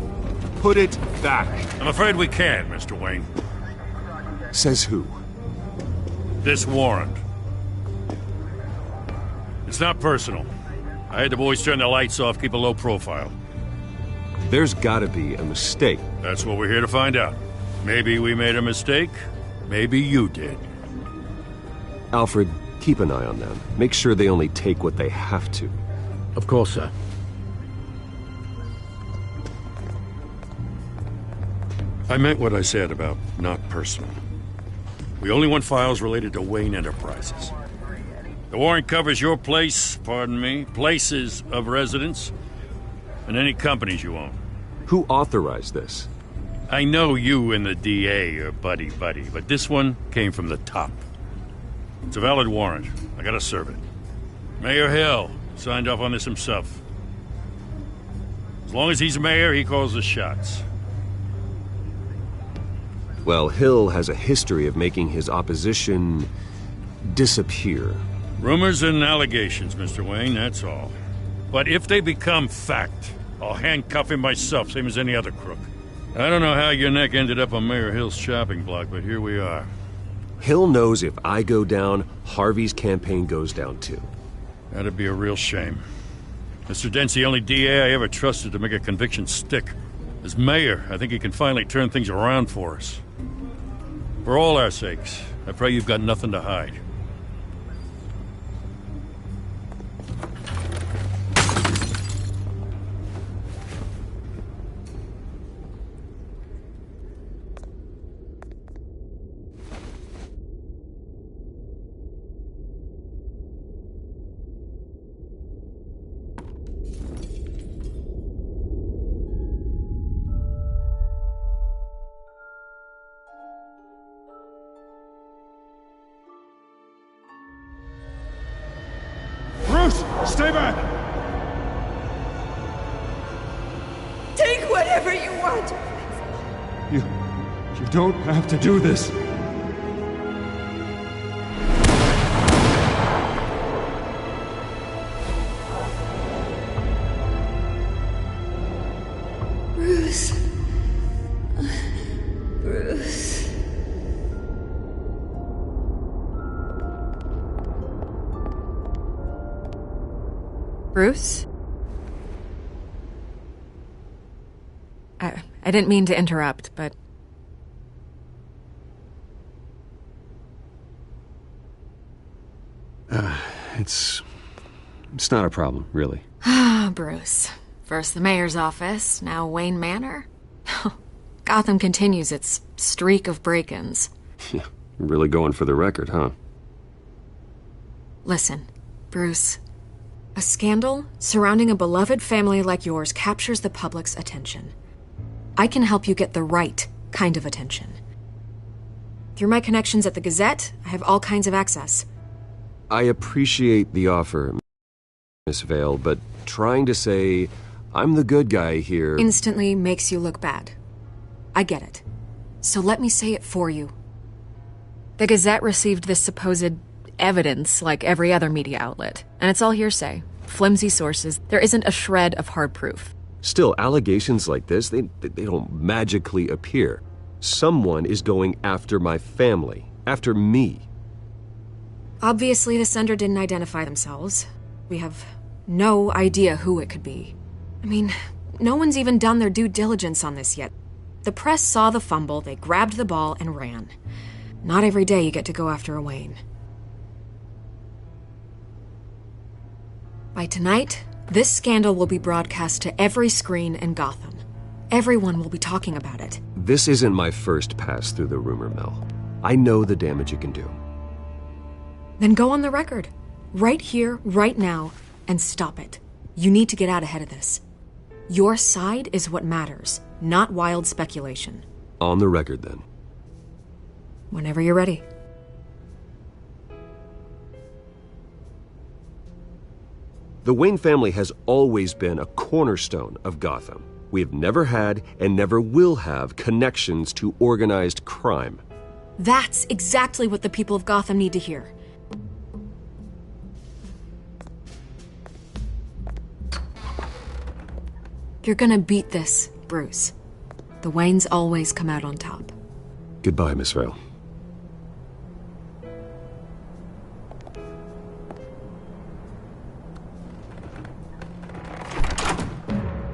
Put it back. I'm afraid we can't, Mr. Wayne. Says who? This warrant. It's not personal. I had the boys turn the lights off, keep a low profile. There's gotta be a mistake. That's what we're here to find out. Maybe we made a mistake. Maybe you did. Alfred, keep an eye on them. Make sure they only take what they have to. Of course, sir. I meant what I said about not personal. We only want files related to Wayne Enterprises. The warrant covers your places of residence, and any companies you own. Who authorized this? I know you and the DA are buddy-buddy, but this one came from the top. It's a valid warrant. I gotta serve it. Mayor Hill signed off on this himself. As long as he's mayor, he calls the shots. Well, Hill has a history of making his opposition disappear. Rumors and allegations, Mr. Wayne, that's all. But if they become fact, I'll handcuff him myself, same as any other crook. I don't know how your neck ended up on Mayor Hill's chopping block, but here we are. Hill knows if I go down, Harvey's campaign goes down too. That'd be a real shame. Mr. Dent's the only DA I ever trusted to make a conviction stick. As mayor, I think he can finally turn things around for us. For all our sakes, I pray you've got nothing to hide. Stay back! Take whatever you want! You don't have to do this. Bruce. Bruce. Bruce? I didn't mean to interrupt, but... It's not a problem, really. Ah, Bruce. First the mayor's office, now Wayne Manor. Gotham continues its streak of break-ins. Yeah, you're really going for the record, huh? Listen, Bruce. A scandal surrounding a beloved family like yours captures the public's attention. I can help you get the right kind of attention. Through my connections at the Gazette, I have all kinds of access. I appreciate the offer, Miss Vale, but trying to say I'm the good guy here instantly makes you look bad. I get it. So let me say it for you. The Gazette received this supposed evidence like every other media outlet, and it's all hearsay. Flimsy sources. There isn't a shred of hard proof. Still, allegations like this, they don't magically appear. Someone is going after my family, after me. Obviously, the sender didn't identify themselves. We have no idea who it could be. I mean, no one's even done their due diligence on this yet. The press saw the fumble, they grabbed the ball and ran. Not every day you get to go after a Wayne. By tonight, this scandal will be broadcast to every screen in Gotham. Everyone will be talking about it. This isn't my first pass through the rumor mill. I know the damage it can do. Then go on the record. Right here, right now, and stop it. You need to get out ahead of this. Your side is what matters, not wild speculation. On the record, then. Whenever you're ready. The Wayne family has always been a cornerstone of Gotham. We have never had and never will have connections to organized crime. That's exactly what the people of Gotham need to hear. You're gonna beat this, Bruce. The Waynes always come out on top. Goodbye, Miss Vale.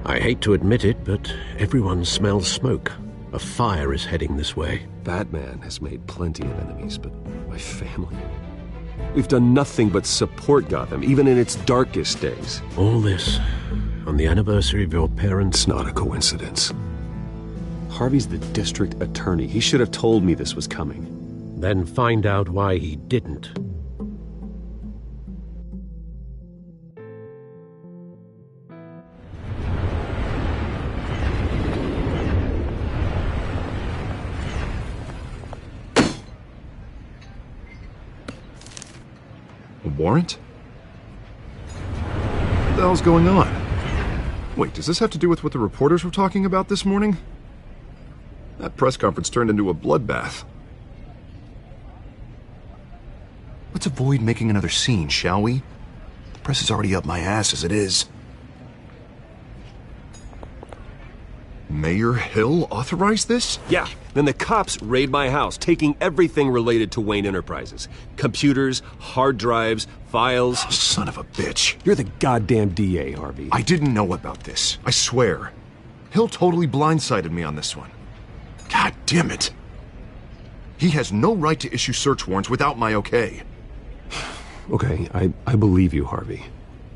I hate to admit it, but everyone smells smoke. A fire is heading this way. Batman has made plenty of enemies, but my family... We've done nothing but support Gotham, even in its darkest days. All this on the anniversary of your parents'... It's not a coincidence. Harvey's the district attorney. He should have told me this was coming. Then find out why he didn't. A warrant? What the hell's going on? Wait, does this have to do with what the reporters were talking about this morning? That press conference turned into a bloodbath. Let's avoid making another scene, shall we? The press is already up my ass as it is. Mayor Hill authorized this? Yeah, then the cops raid my house, taking everything related to Wayne Enterprises. Computers, hard drives, files. Oh, son of a bitch. You're the goddamn DA, Harvey. I didn't know about this. I swear. Hill totally blindsided me on this one. God damn it. He has no right to issue search warrants without my okay. Okay, I believe you, Harvey.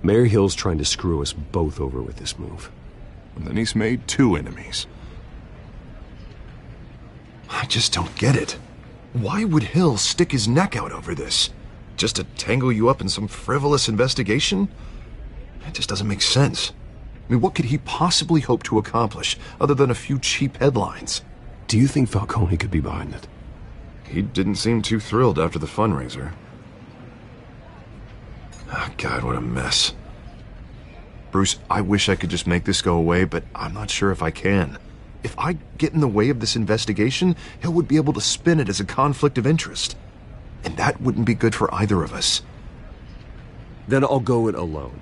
Mayor Hill's trying to screw us both over with this move. And then he's made 2 enemies. I just don't get it. Why would Hill stick his neck out over this? Just to tangle you up in some frivolous investigation? It just doesn't make sense. I mean, what could he possibly hope to accomplish other than a few cheap headlines? Do you think Falcone could be behind it? He didn't seem too thrilled after the fundraiser. Oh, God, what a mess. Bruce, I wish I could just make this go away, but I'm not sure if I can. If I get in the way of this investigation, Hill would be able to spin it as a conflict of interest. And that wouldn't be good for either of us. Then I'll go it alone.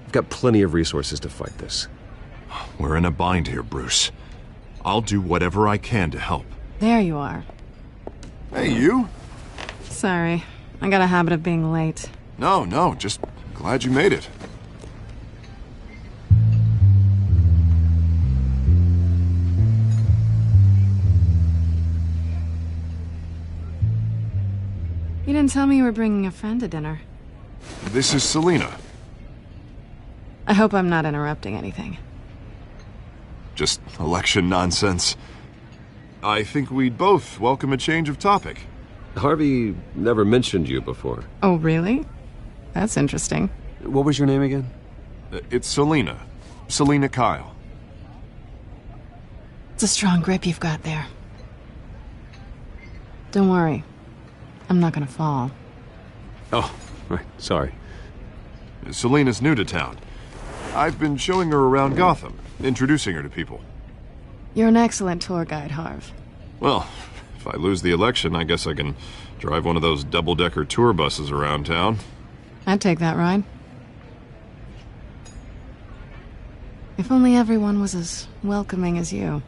I've got plenty of resources to fight this. We're in a bind here, Bruce. I'll do whatever I can to help. There you are. Hey, you? Sorry. I got a habit of being late. No, just glad you made it. You didn't tell me you were bringing a friend to dinner. This is Selina. I hope I'm not interrupting anything. Just election nonsense. I think we'd both welcome a change of topic. Harvey never mentioned you before. Oh, really? That's interesting. What was your name again? It's Selina. Selina Kyle. It's a strong grip you've got there. Don't worry. I'm not gonna fall. Oh, Right, sorry. Selena's new to town. I've been showing her around Gotham, introducing her to people. You're an excellent tour guide, Harv. Well, if I lose the election, I guess I can drive one of those double-decker tour buses around town. I'd take that ride. If only everyone was as welcoming as you.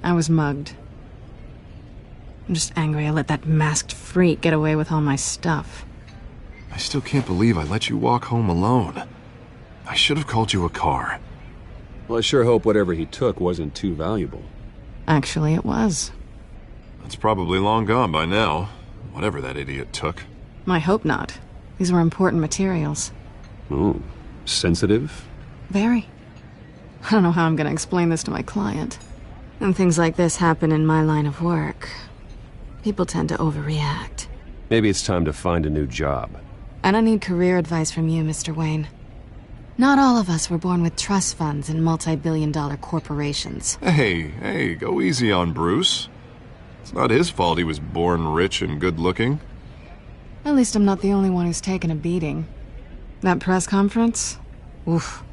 I was mugged. I'm just angry I let that masked freak get away with all my stuff. I still can't believe I let you walk home alone. I should have called you a car. Well, I sure hope whatever he took wasn't too valuable. Actually, it was. It's probably long gone by now, whatever that idiot took. I hope not. These were important materials. Ooh, sensitive? Very. I don't know how I'm gonna explain this to my client. And things like this happen in my line of work. People tend to overreact. Maybe it's time to find a new job. I don't need career advice from you, Mr. Wayne. Not all of us were born with trust funds and multi-billion-dollar corporations. Hey, go easy on Bruce. It's not his fault he was born rich and good-looking. At least I'm not the only one who's taken a beating. That press conference? Oof.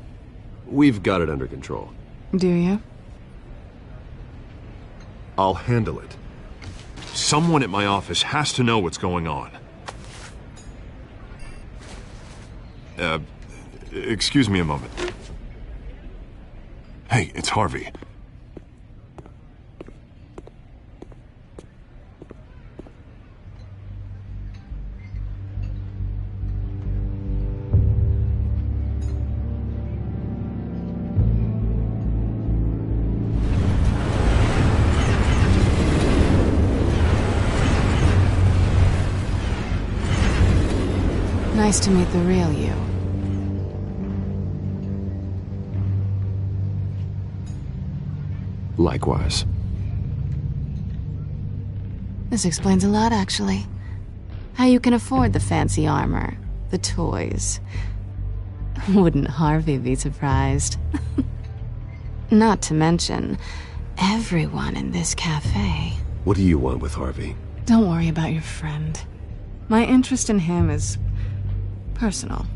We've got it under control. Do you? I'll handle it. Someone at my office has to know what's going on. Excuse me a moment. Hey, it's Harvey. Nice to meet the real you. Likewise. This explains a lot, actually. How you can afford the fancy armor, the toys. Wouldn't Harvey be surprised? Not to mention, everyone in this cafe. What do you want with Harvey? Don't worry about your friend. My interest in him is personal.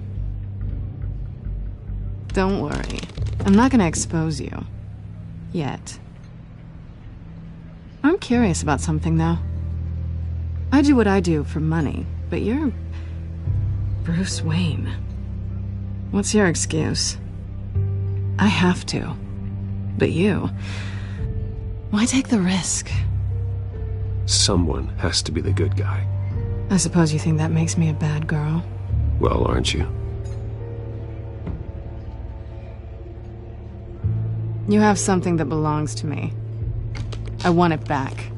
Don't worry. I'm not gonna expose you. Yet. I'm curious about something, though. I do what I do for money, but you're Bruce Wayne. What's your excuse? I have to. But you... why take the risk? Someone has to be the good guy. I suppose you think that makes me a bad girl. Well, aren't you? You have something that belongs to me. I want it back.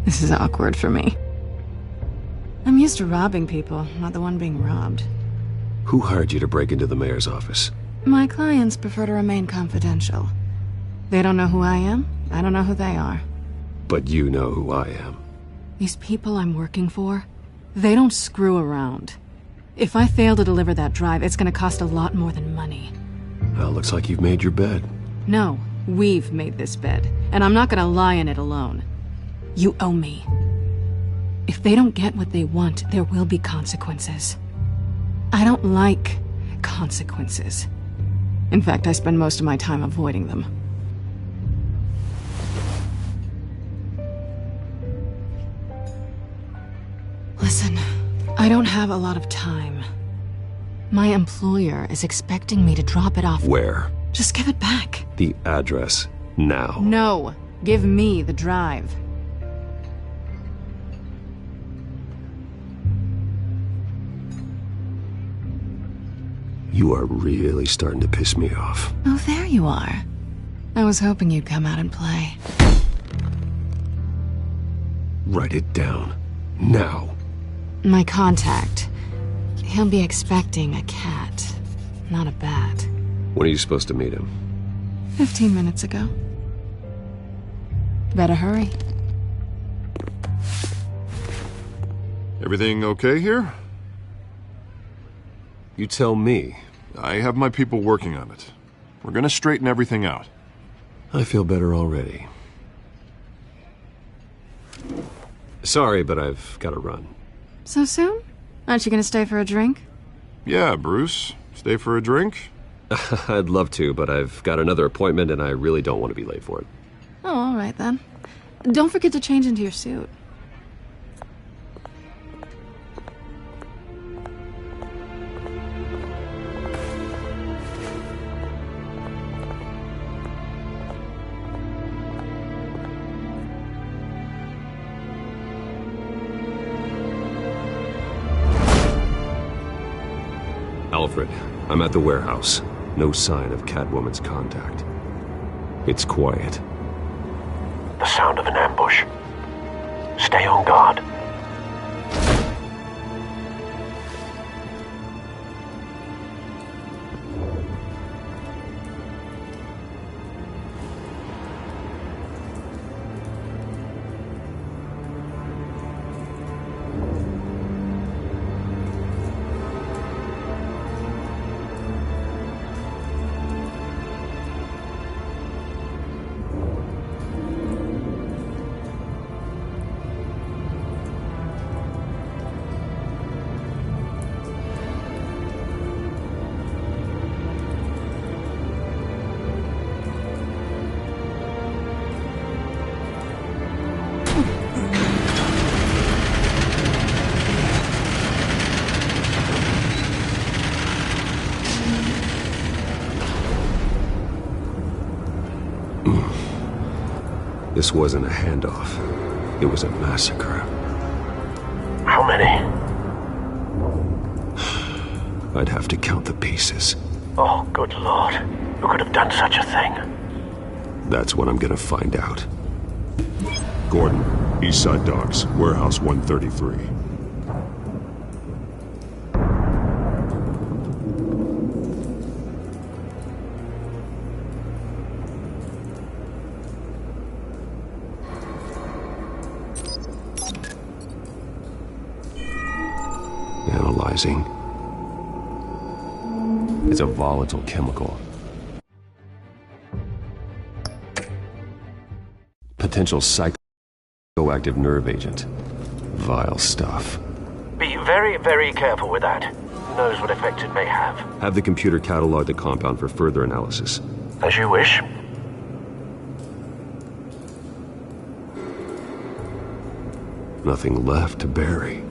This is awkward for me. I'm used to robbing people, not the one being robbed. Who hired you to break into the mayor's office? My clients prefer to remain confidential. They don't know who I am, I don't know who they are. But you know who I am. These people I'm working for, they don't screw around. If I fail to deliver that drive, it's gonna cost a lot more than money. Well, looks like you've made your bed. No, we've made this bed, and I'm not gonna lie in it alone. You owe me. If they don't get what they want, there will be consequences. I don't like consequences. In fact, I spend most of my time avoiding them. Listen, I don't have a lot of time. My employer is expecting me to drop it off. Where? Just give it back. The address, now. No, give me the drive. You are really starting to piss me off. Oh, there you are. I was hoping you'd come out and play. Write it down. Now. My contact. He'll be expecting a cat, not a bat. When are you supposed to meet him? 15 minutes ago. Better hurry. Everything okay here? You tell me. I have my people working on it. We're gonna straighten everything out. I feel better already. Sorry, but I've got to run. So soon? Aren't you gonna stay for a drink? Yeah, Bruce. Stay for a drink? I'd love to, but I've got another appointment and I really don't want to be late for it. Oh, all right then. Don't forget to change into your suit. Alfred, I'm at the warehouse. No sign of Catwoman's contact. It's quiet. The sound of an ambush. Stay on guard. This wasn't a handoff. It was a massacre. How many? I'd have to count the pieces. Oh, good Lord. Who could have done such a thing? That's what I'm gonna find out. Gordon, Eastside Docks, Warehouse 133. Analyzing. It's a volatile chemical. Potential psychoactive nerve agent. Vile stuff. Be very, very careful with that. Who knows what effect it may have. Have the computer catalog the compound for further analysis. As you wish. Nothing left to bury.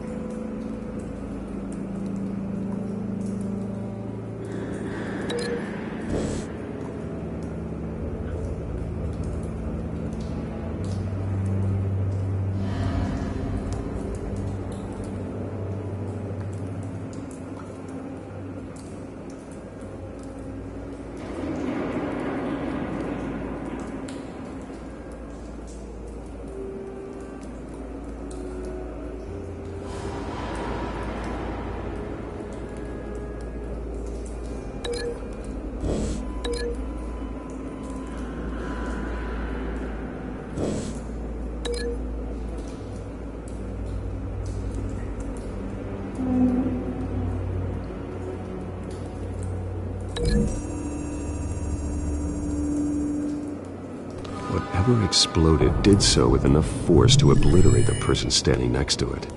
Whatever exploded did so with enough force to obliterate the person standing next to it.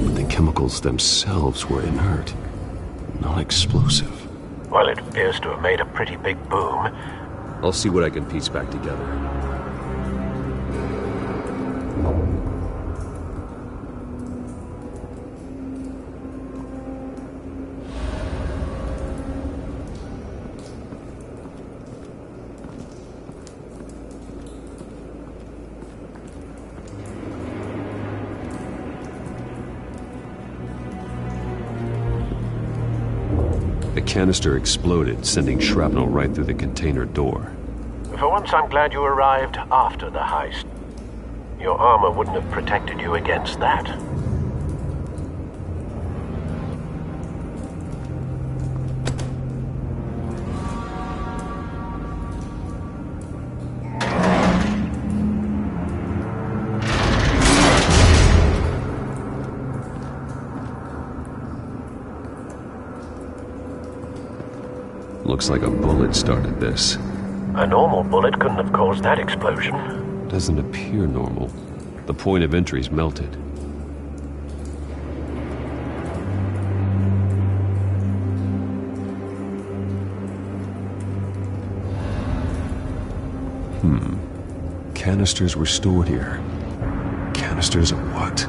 But the chemicals themselves were inert, not explosive. Well, it appears to have made a pretty big boom. I'll see what I can piece back together. The canister exploded, sending shrapnel right through the container door. For once, I'm glad you arrived after the heist. Your armor wouldn't have protected you against that. Looks like a bullet started this. A normal bullet couldn't have caused that explosion. Doesn't appear normal. The point of entry's melted. canisters were stored here. Canisters of what?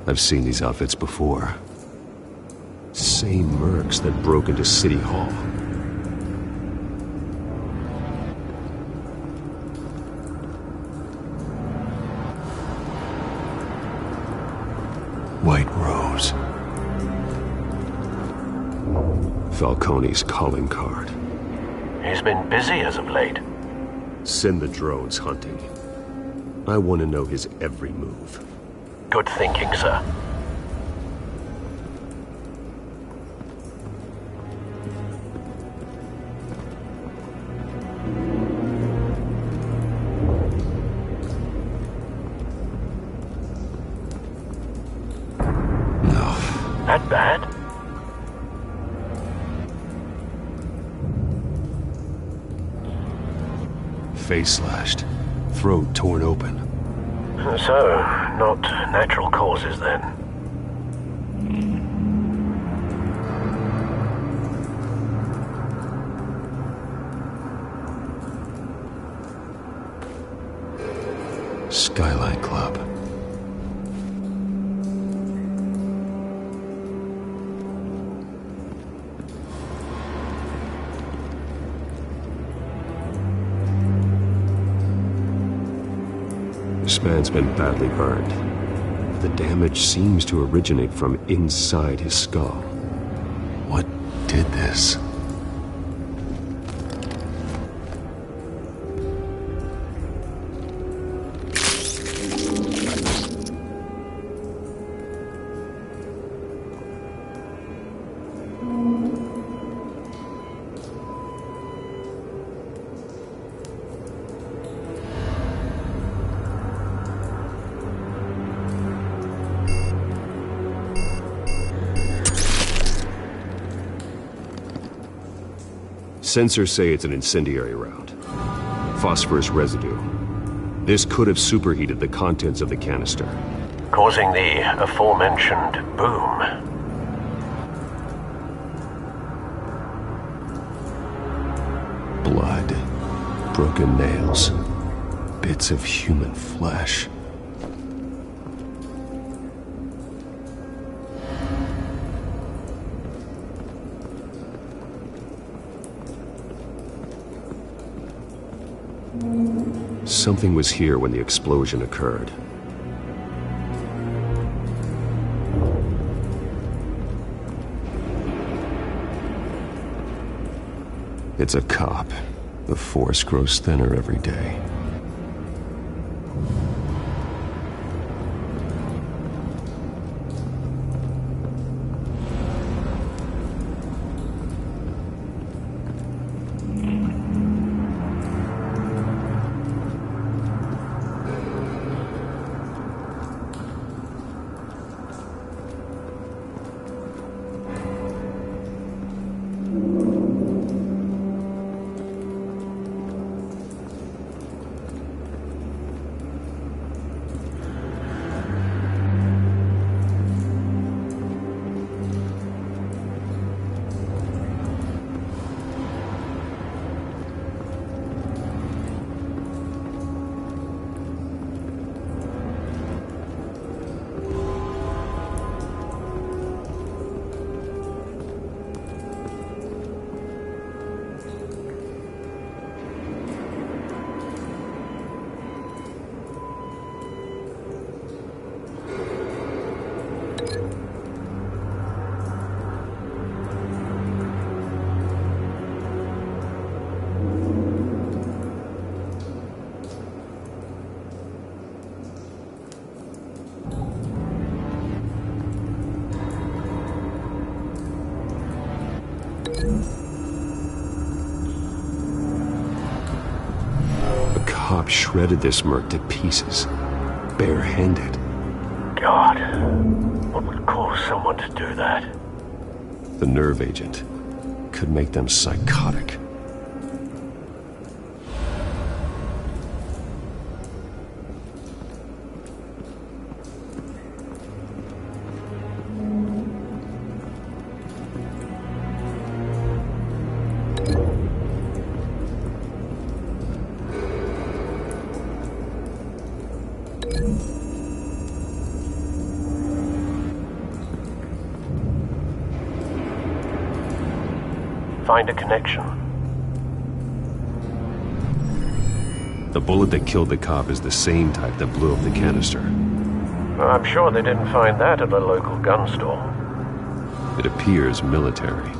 I've seen these outfits before. Same mercs that broke into City Hall. White Rose. Falcone's calling card. He's been busy as of late. Send the drones hunting. I want to know his every move. Good thinking, sir. No. That bad? Face slashed. Throat torn open. So, not natural causes then. Skyline Club. This man's been badly burned. The damage seems to originate from inside his skull. What did this? Sensors say it's an incendiary round. Phosphorus residue. This could have superheated the contents of the canister, Causing the aforementioned boom. Blood, broken nails, bits of human flesh. Something was here when the explosion occurred. It's a cop. The force grows thinner every day. A cop. cop shredded this merc to pieces, barehanded. God, what would cause someone to do that? The nerve agent could make them psychotic. Find a connection. The bullet that killed the cop is the same type that blew up the canister. I'm sure they didn't find that at a local gun store. It appears military.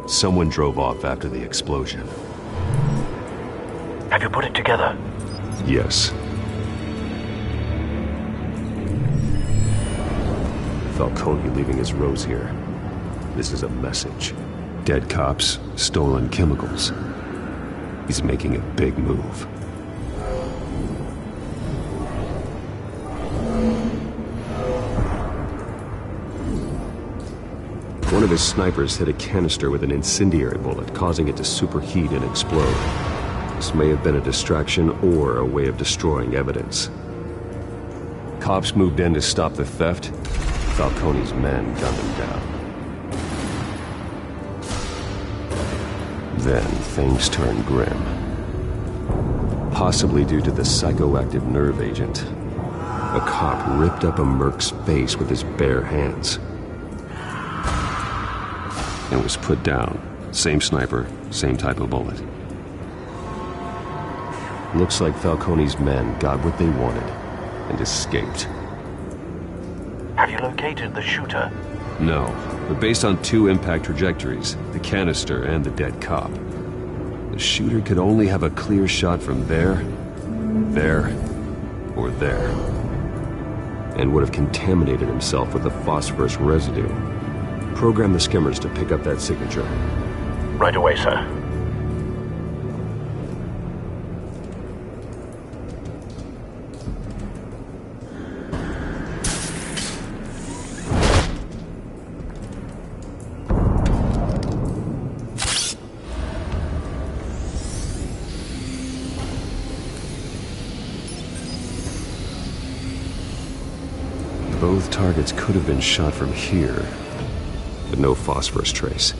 Someone drove off after the explosion. Have you put it together? Yes. Falcone leaving his rose here. This is a message. Dead cops, stolen chemicals. He's making a big move. One of his snipers hit a canister with an incendiary bullet, causing it to superheat and explode. This may have been a distraction or a way of destroying evidence. Cops moved in to stop the theft. Falcone's men gunned him down. Then things turned grim. Possibly due to the psychoactive nerve agent. A cop ripped up a merc's face with his bare hands. And was put down. Same sniper, same type of bullet. Looks like Falcone's men got what they wanted and escaped. Have you located the shooter? No, but based on two impact trajectories, the canister and the dead cop, the shooter could only have a clear shot from there, or there, and would have contaminated himself with the phosphorus residue. Program the skimmers to pick up that signature. Right away, sir. Both targets could have been shot from here, but no phosphorus trace.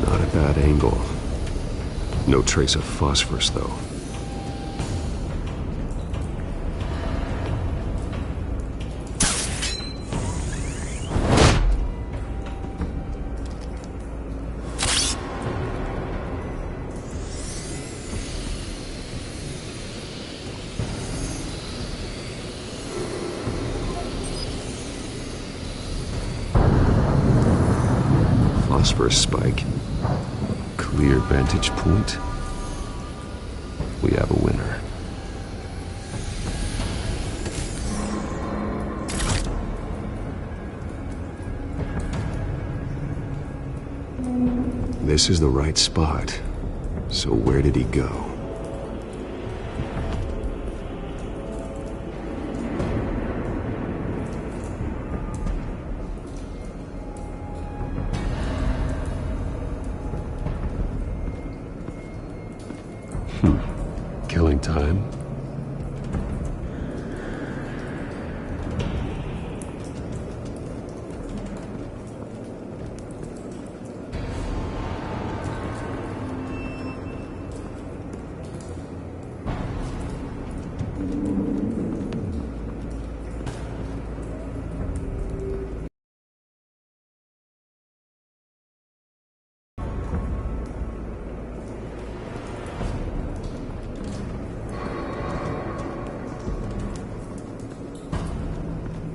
Not a bad angle. No trace of phosphorus, though. Phosphorus spike. Clear vantage point. We have a winner. This is the right spot. So where did he go? time.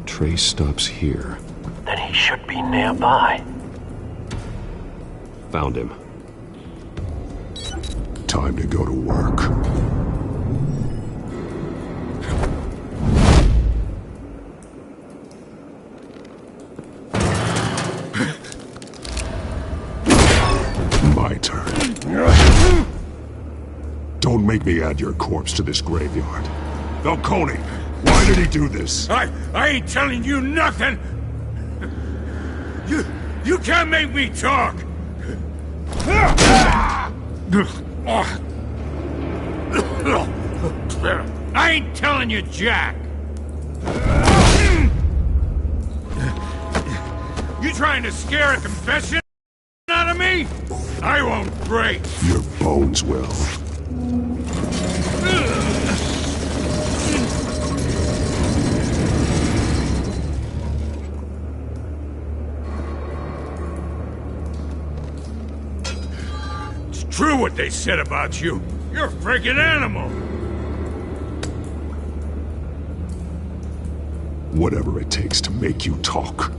Trace stops here. Then he should be nearby. Found him. Time to go to work. My turn. Don't make me add your corpse to this graveyard. Falcone, why did he do this? I ain't telling you nothing! You can't make me talk! I ain't telling you jack! You trying to scare a confession out of me? I won't break! Your bones will. True what they said about you. You're a freaking animal. Whatever it takes to make you talk.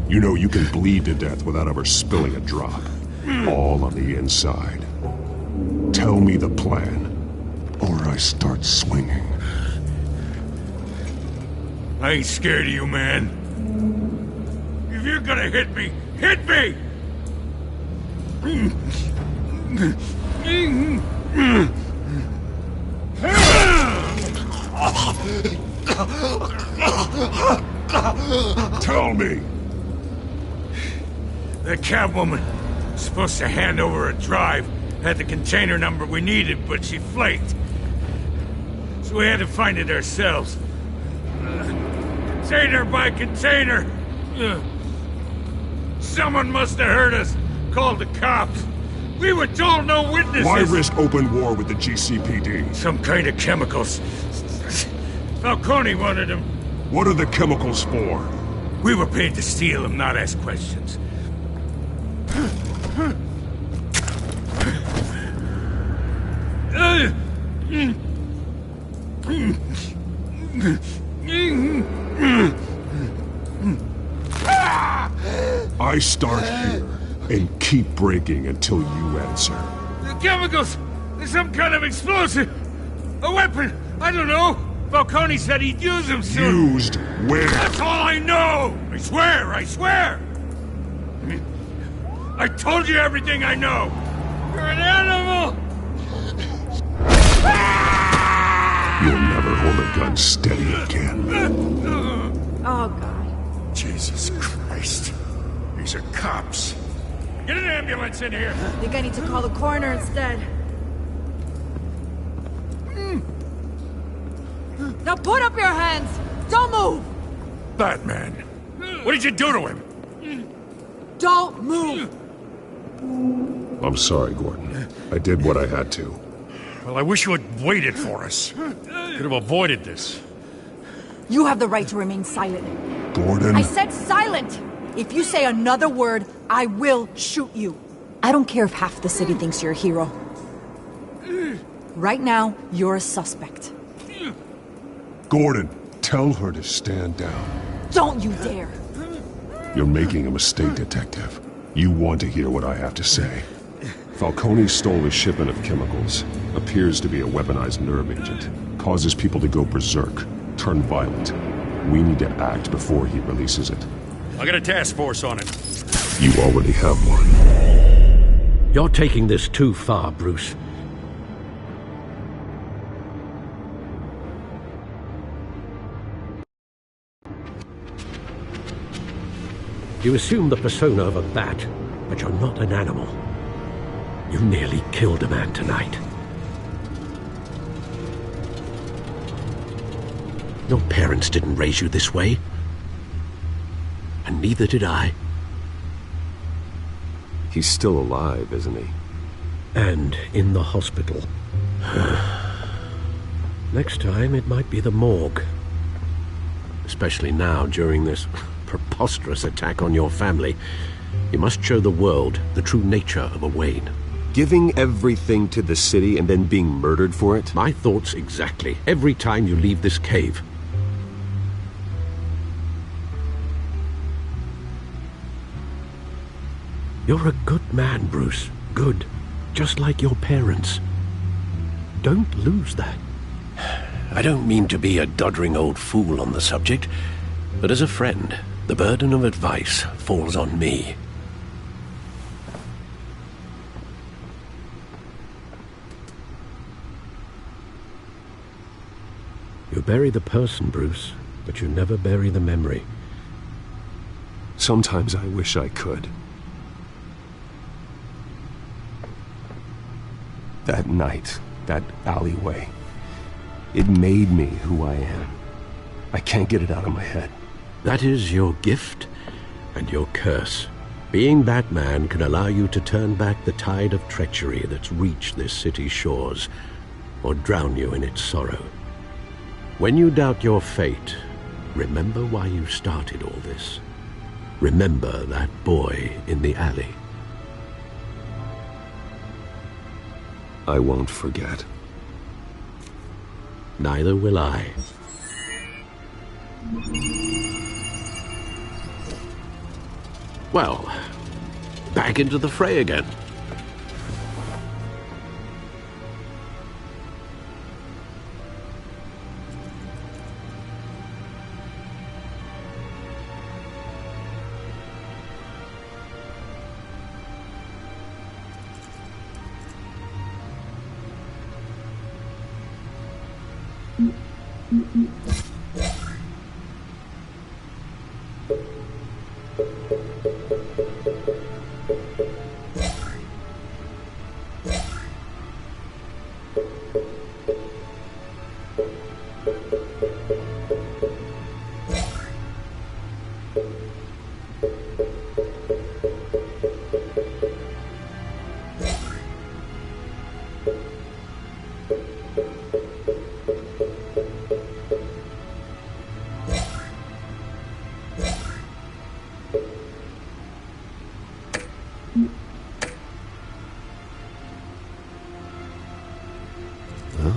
You know you can bleed to death without ever spilling a drop. All on the inside. Tell me the plan, or I start swinging. I ain't scared of you, man. If you're gonna hit me, hit me! Tell me! The Catwoman was supposed to hand over a drive, had the container number we needed, but she flaked. So we had to find it ourselves. Container by container! Someone must have heard us. Called the cops. We were told no witnesses. Why risk open war with the GCPD? Some kind of chemicals. Falcone wanted them. What are the chemicals for? We were paid to steal them, not ask questions. I start here. And keep breaking until you answer. The chemicals! There's some kind of explosive! A weapon! I don't know! Falcone said he'd use them soon! Used where? That's all I know! I swear! I swear! I told you everything I know! You're an animal! You'll never hold a gun steady again. Oh, God. Jesus Christ. These are cops. Get an ambulance in here! I think I need to call the coroner instead. Now put up your hands! Don't move! Batman, what did you do to him? Don't move! I'm sorry, Gordon. I did what I had to. Well, I wish you had waited for us. Could have avoided this. You have the right to remain silent. Gordon? I said silent! If you say another word, I will shoot you. I don't care if half the city thinks you're a hero. Right now, you're a suspect. Gordon, tell her to stand down. Don't you dare! You're making a mistake, Detective. You want to hear what I have to say. Falcone stole a shipment of chemicals. Appears to be a weaponized nerve agent. Causes people to go berserk, turn violent. We need to act before he releases it. I got a task force on it. You already have one. You're taking this too far, Bruce. You assume the persona of a bat, but you're not an animal. You nearly killed a man tonight. Your parents didn't raise you this way. And neither did I. He's still alive, isn't he? And in the hospital. Next time, it might be the morgue. Especially now, during this preposterous attack on your family. You must show the world the true nature of a Wayne. Giving everything to the city and then being murdered for it? My thoughts exactly. Every time you leave this cave. You're a good man, Bruce. Good. Just like your parents. Don't lose that. I don't mean to be a doddering old fool on the subject, but as a friend, the burden of advice falls on me. You bury the person, Bruce, but you never bury the memory. Sometimes I wish I could. That night, that alleyway, it made me who I am. I can't get it out of my head. That is your gift and your curse. Being Batman can allow you to turn back the tide of treachery that's reached this city's shores, or drown you in its sorrow. When you doubt your fate, remember why you started all this. Remember that boy in the alley. I won't forget. Neither will I. Well, back into the fray again.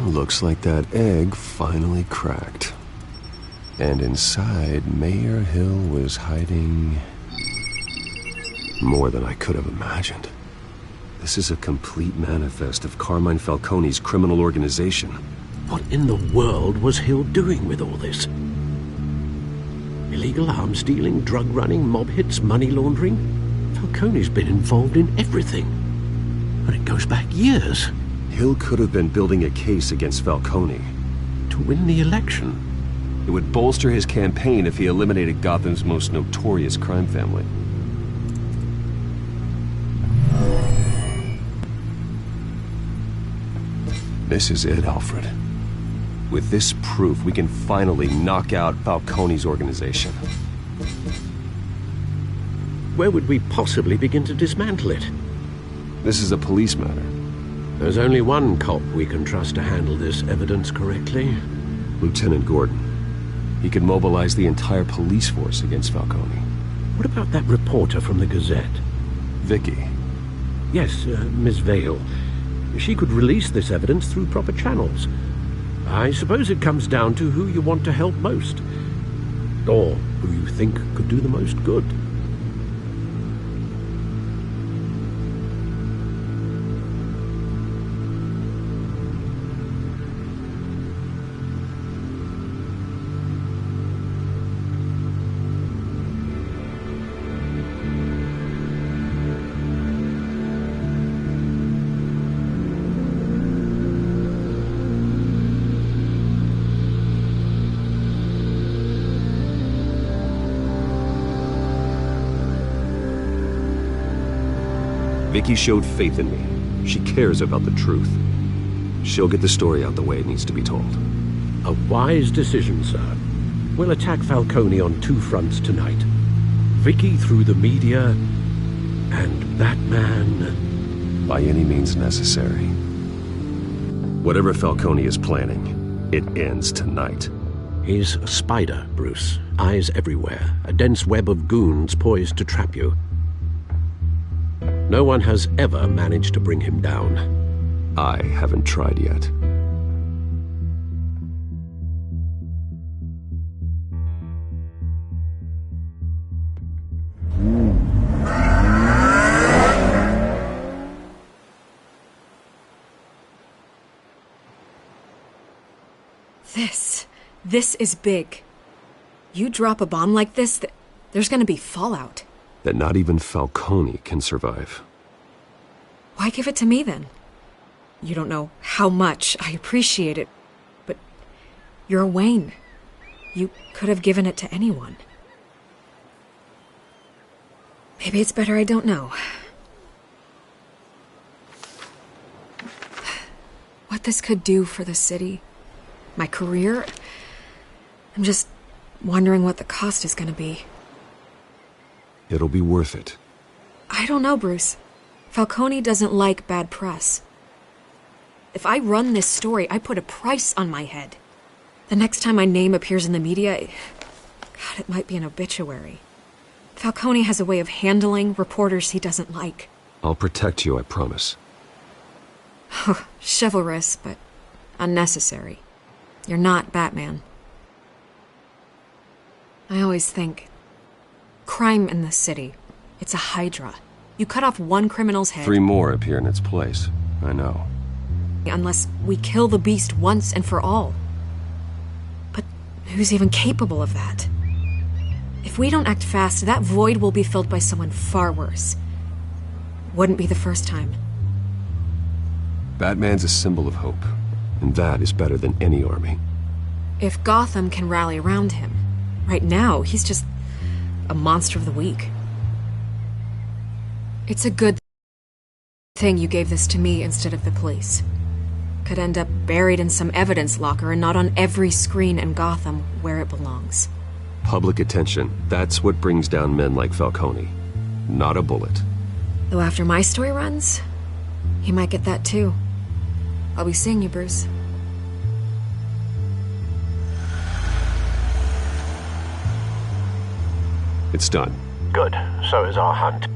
Looks like that egg finally cracked. And inside, Mayor Hill was hiding more than I could have imagined. This is a complete manifest of Carmine Falcone's criminal organization. What in the world was Hill doing with all this? Illegal arms dealing, drug running, mob hits, money laundering? Falcone's been involved in everything. And it goes back years. Hill could have been building a case against Falcone. To win the election. It would bolster his campaign if he eliminated Gotham's most notorious crime family. This is it, Alfred. With this proof, we can finally knock out Falcone's organization. Where would we possibly begin to dismantle it? This is a police matter. There's only one cop we can trust to handle this evidence correctly. Lieutenant Gordon. He could mobilize the entire police force against Falcone. What about that reporter from the Gazette? Vicky. Yes, Miss Vale. She could release this evidence through proper channels. I suppose it comes down to who you want to help most. Or who you think could do the most good. Vicky showed faith in me. She cares about the truth. She'll get the story out the way it needs to be told. A wise decision, sir. We'll attack Falcone on two fronts tonight. Vicky through the media, and Batman... By any means necessary. Whatever Falcone is planning, it ends tonight. He's a spider, Bruce. Eyes everywhere. A dense web of goons poised to trap you. No one has ever managed to bring him down. I haven't tried yet. This is big. You drop a bomb like this, there's gonna be fallout. That not even Falcone can survive. Why give it to me, then? You don't know how much I appreciate it, but you're a Wayne. You could have given it to anyone. Maybe it's better I don't know. What this could do for the city, my career, I'm just wondering what the cost is gonna be. It'll be worth it. I don't know, Bruce. Falcone doesn't like bad press. If I run this story, I put a price on my head. The next time my name appears in the media, God, it might be an obituary. Falcone has a way of handling reporters he doesn't like. I'll protect you, I promise. Chivalrous, but unnecessary. You're not Batman. I always think, crime in this city, it's a hydra. You cut off one criminal's head... 3 more appear in its place. I know. Unless we kill the beast once and for all. But who's even capable of that? If we don't act fast, that void will be filled by someone far worse. Wouldn't be the first time. Batman's a symbol of hope, and that is better than any army. If Gotham can rally around him, right now he's just a monster of the week. It's a good thing you gave this to me instead of the police. Could end up buried in some evidence locker and not on every screen in Gotham where it belongs. Public attention, that's what brings down men like Falcone. Not a bullet. Though after my story runs, he might get that too. I'll be seeing you, Bruce. It's done. Good. So is our hunt.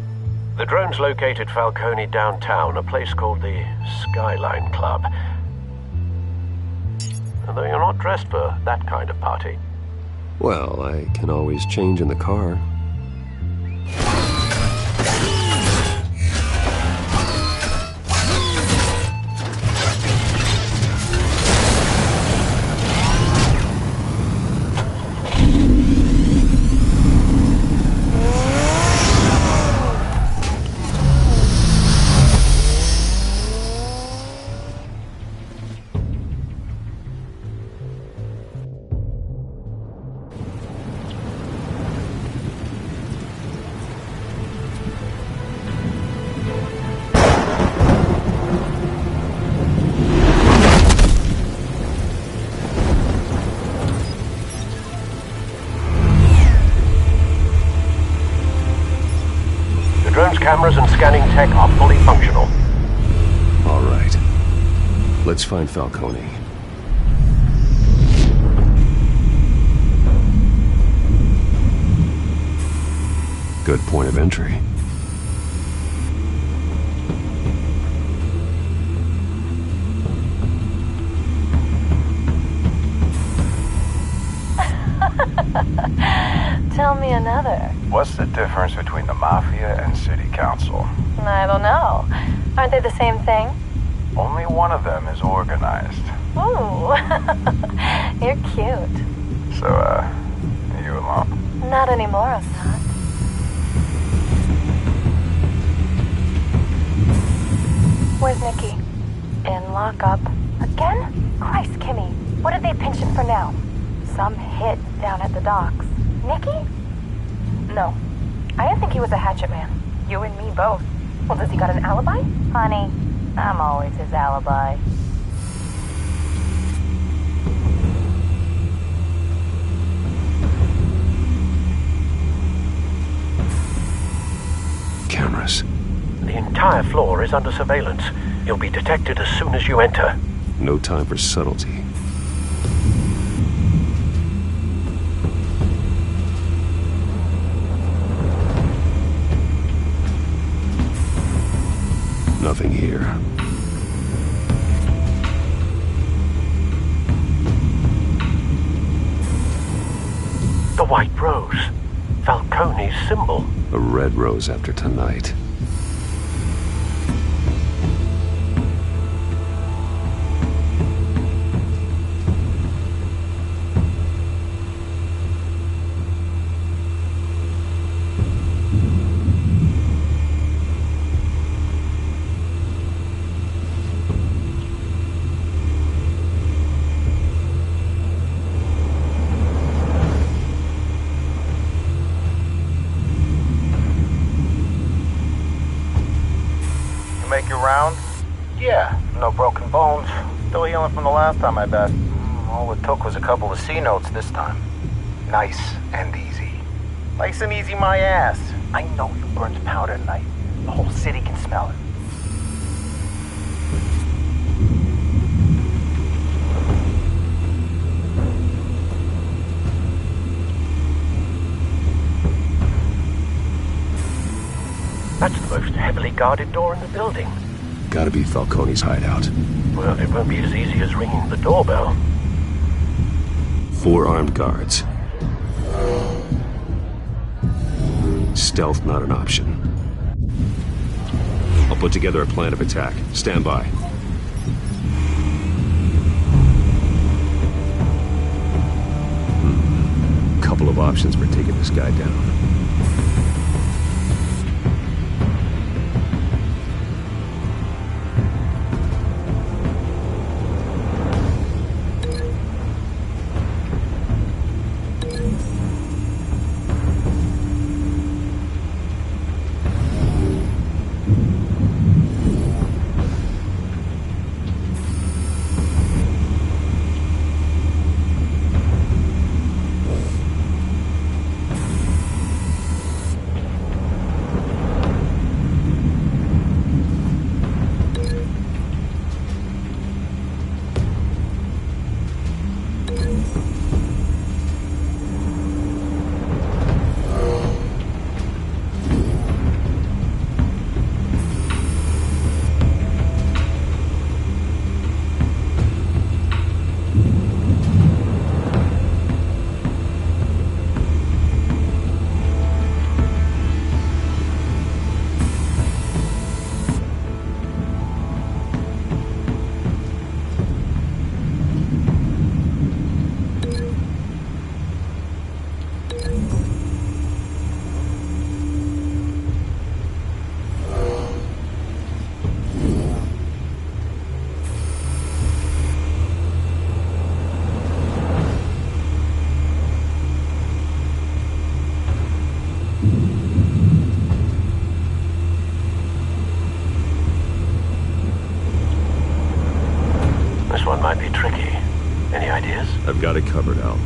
The drones located Falcone downtown, a place called the Skyline Club. Although you're not dressed for that kind of party. Well, I can always change in the car. Cameras and scanning tech are fully functional. All right. Let's find Falcone. Good point of entry. Tell me another. What's the difference between the Mafia and City Council? I don't know. Aren't they the same thing? Only one of them is organized. Ooh. You're cute. So, are you alone? Not anymore, I'm not. Where's Nikki? In lockup. Again? Christ, Kimmy. What did they pinch him for now? Some hit down at the docks. Nikki? No. I didn't think he was a hatchet man. You and me both. Well, does he got an alibi? Honey, I'm always his alibi. us. The entire floor is under surveillance. You'll be detected as soon as you enter. No time for subtlety. Nothing here. The white rose. Falcone's symbol. A red rose after tonight. Make your rounds? Yeah, no broken bones. Still healing from the last time, I bet. All it took was a couple of C notes this time. Nice and easy. Nice and easy my ass. I know you burned powder tonight. The whole city can smell it. That's the most heavily guarded door in the building. Gotta be Falcone's hideout. Well, it won't be as easy as ringing the doorbell. 4 armed guards. Stealth not an option. I'll put together a plan of attack. Stand by. Couple of options for taking this guy down. This one might be tricky. Any ideas? I've got it covered, Al.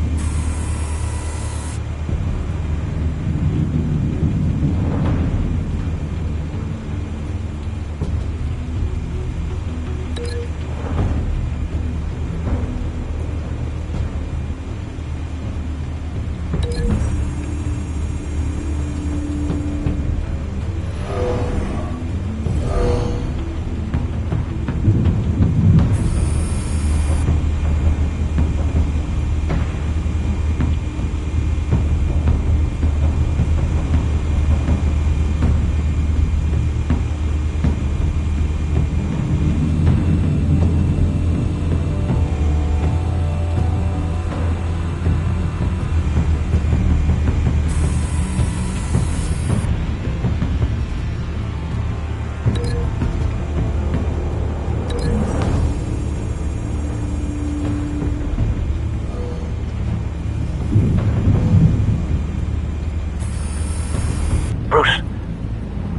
Bruce,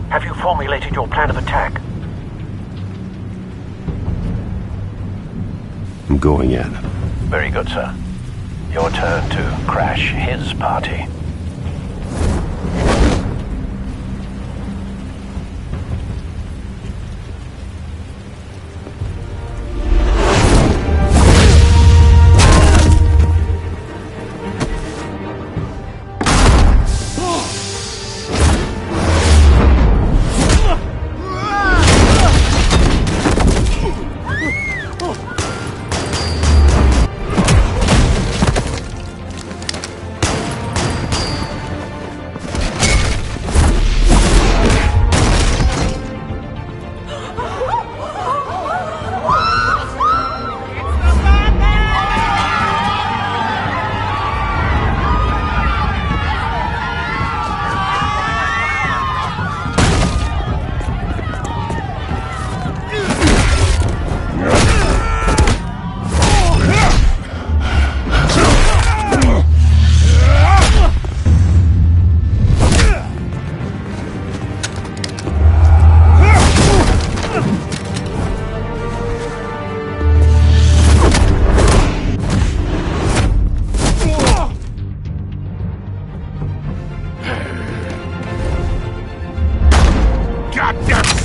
have you formulated your plan of attack? I'm going in. Very good, sir. Your turn to crash his party.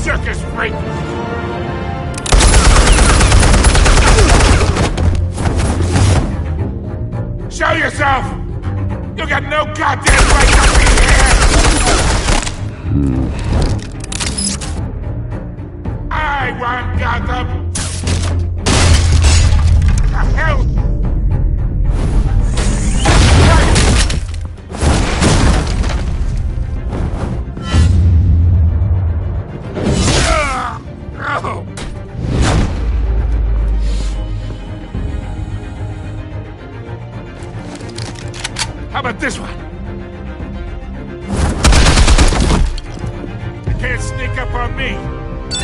circus freak! Show yourself! You got no goddamn right to be here! I want Gotham! The hell? How about this one? You can't sneak up on me.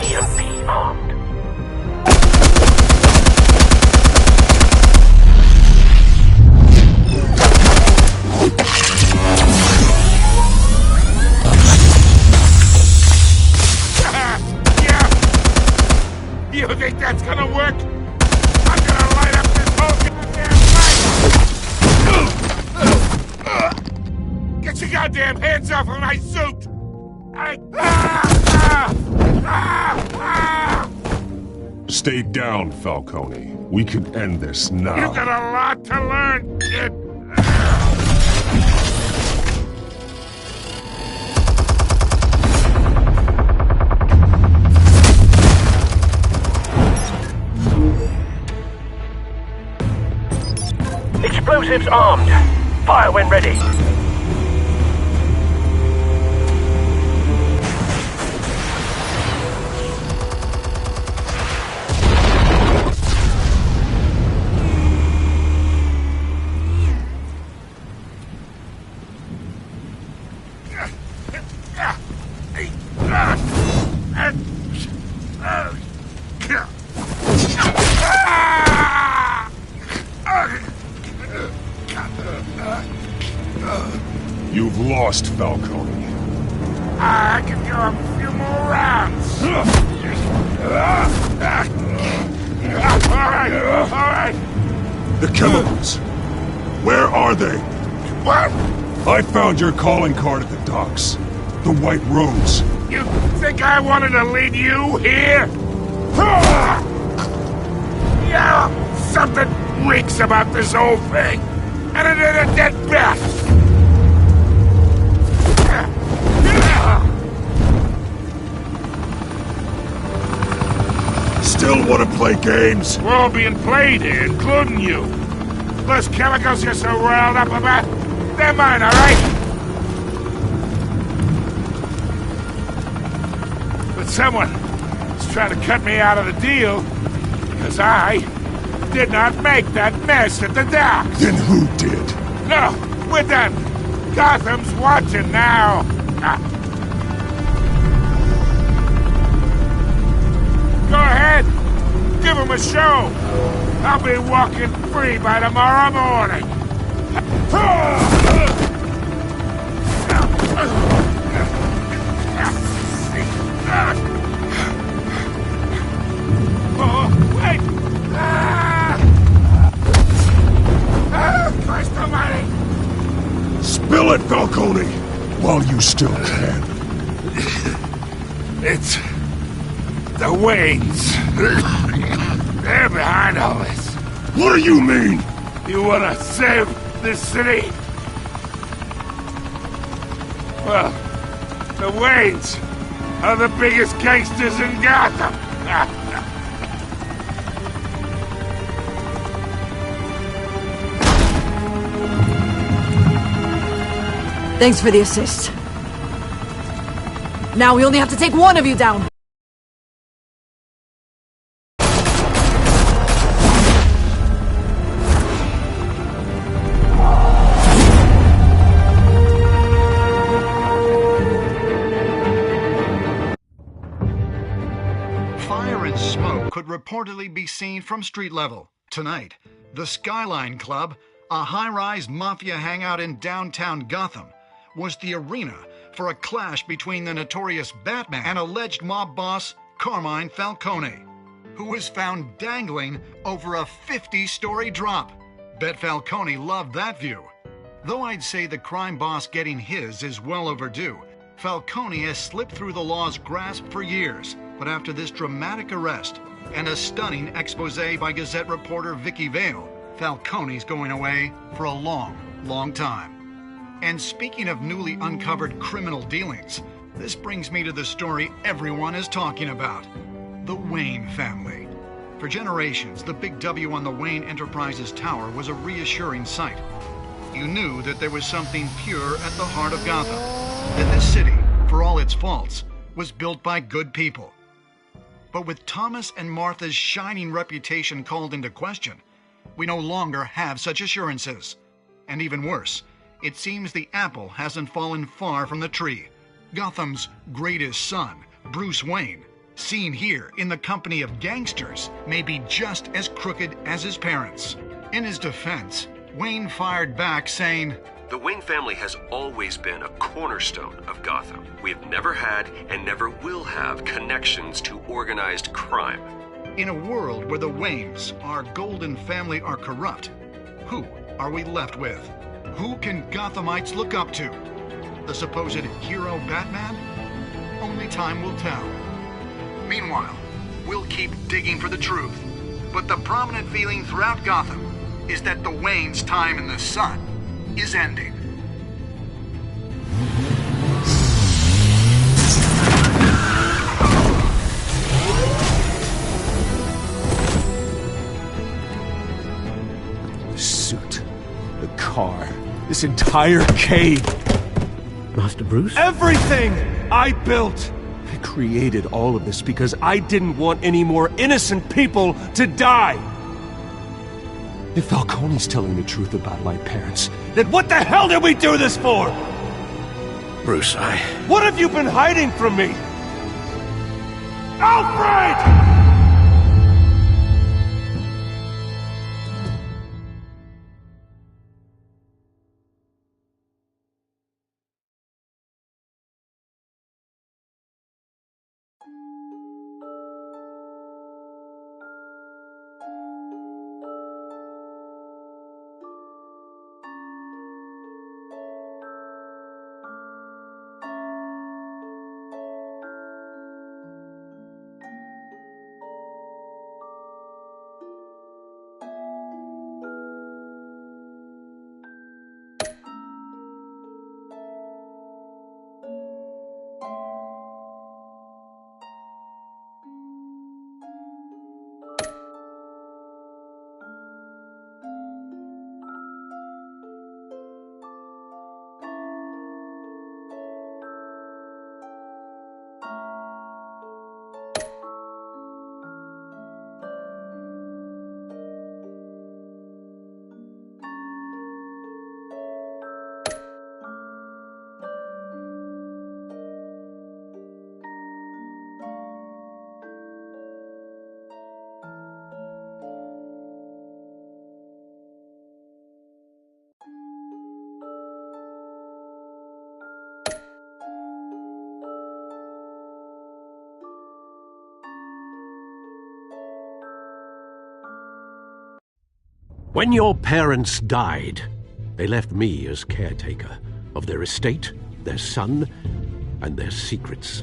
EMP armed. Yeah. You think that's gonna work? I'm gonna light up this whole goddamn place! Get your goddamn hands off of my suit! Stay down, Falcone. We can end this now. You got a lot to learn, kid. Explosives armed. Fire when ready. You've lost, Falcone. I can go a few more rounds. All right. The chemicals. Where are they? What? I found your calling card at the docks. The White Rose. You think I wanted to lead you here? Yeah, something reeks about this whole thing. And it ain't a dead bat. Still want to play games? We're all being played here, including you. Those chemicals you're so riled up about, they're mine, all right? But someone is trying to cut me out of the deal because I did not make that mess at the docks. Then who did? No, we're done. Gotham's watching now. Go ahead. Give him a show. I'll be walking free by tomorrow morning. Oh, wait! Christ almighty! Spill it, Falcone, while you still can. It's the Waynes. They're behind all this. What do you mean? You want to save this city? Well, the Waynes are the biggest gangsters in Gotham. Thanks for the assist. Now we only have to take one of you down. Fire and smoke could reportedly be seen from street level. Tonight, the Skyline Club, a high-rise mafia hangout in downtown Gotham, was the arena for a clash between the notorious Batman and alleged mob boss Carmine Falcone, who was found dangling over a 50-story drop. Bet Falcone loved that view. Though I'd say the crime boss getting his is well overdue, Falcone has slipped through the law's grasp for years, but after this dramatic arrest and a stunning expose by Gazette reporter Vicky Vale, Falcone's going away for a long, long time. And speaking of newly uncovered criminal dealings, this brings me to the story everyone is talking about: the Wayne family. For generations, the big W on the Wayne Enterprises tower was a reassuring sight. You knew that there was something pure at the heart of Gotham, that this city, for all its faults, was built by good people. But with Thomas and Martha's shining reputation called into question, we no longer have such assurances. And even worse, it seems the apple hasn't fallen far from the tree. Gotham's greatest son, Bruce Wayne, seen here in the company of gangsters, may be just as crooked as his parents. In his defense, Wayne fired back saying, "The Wayne family has always been a cornerstone of Gotham. We have never had and never will have connections to organized crime." In a world where the Waynes, our golden family, are corrupt, who are we left with? Who can Gothamites look up to? The supposed hero Batman? Only time will tell. Meanwhile, we'll keep digging for the truth. But the prominent feeling throughout Gotham is that the Waynes' time in the sun is ending. The suit, the car, this entire cave. Master Bruce? Everything I built! I created all of this because I didn't want any more innocent people to die! If Falcone's telling the truth about my parents, then what the hell did we do this for? Bruce, What have you been hiding from me? Alfred! When your parents died, they left me as caretaker of their estate, their son, and their secrets.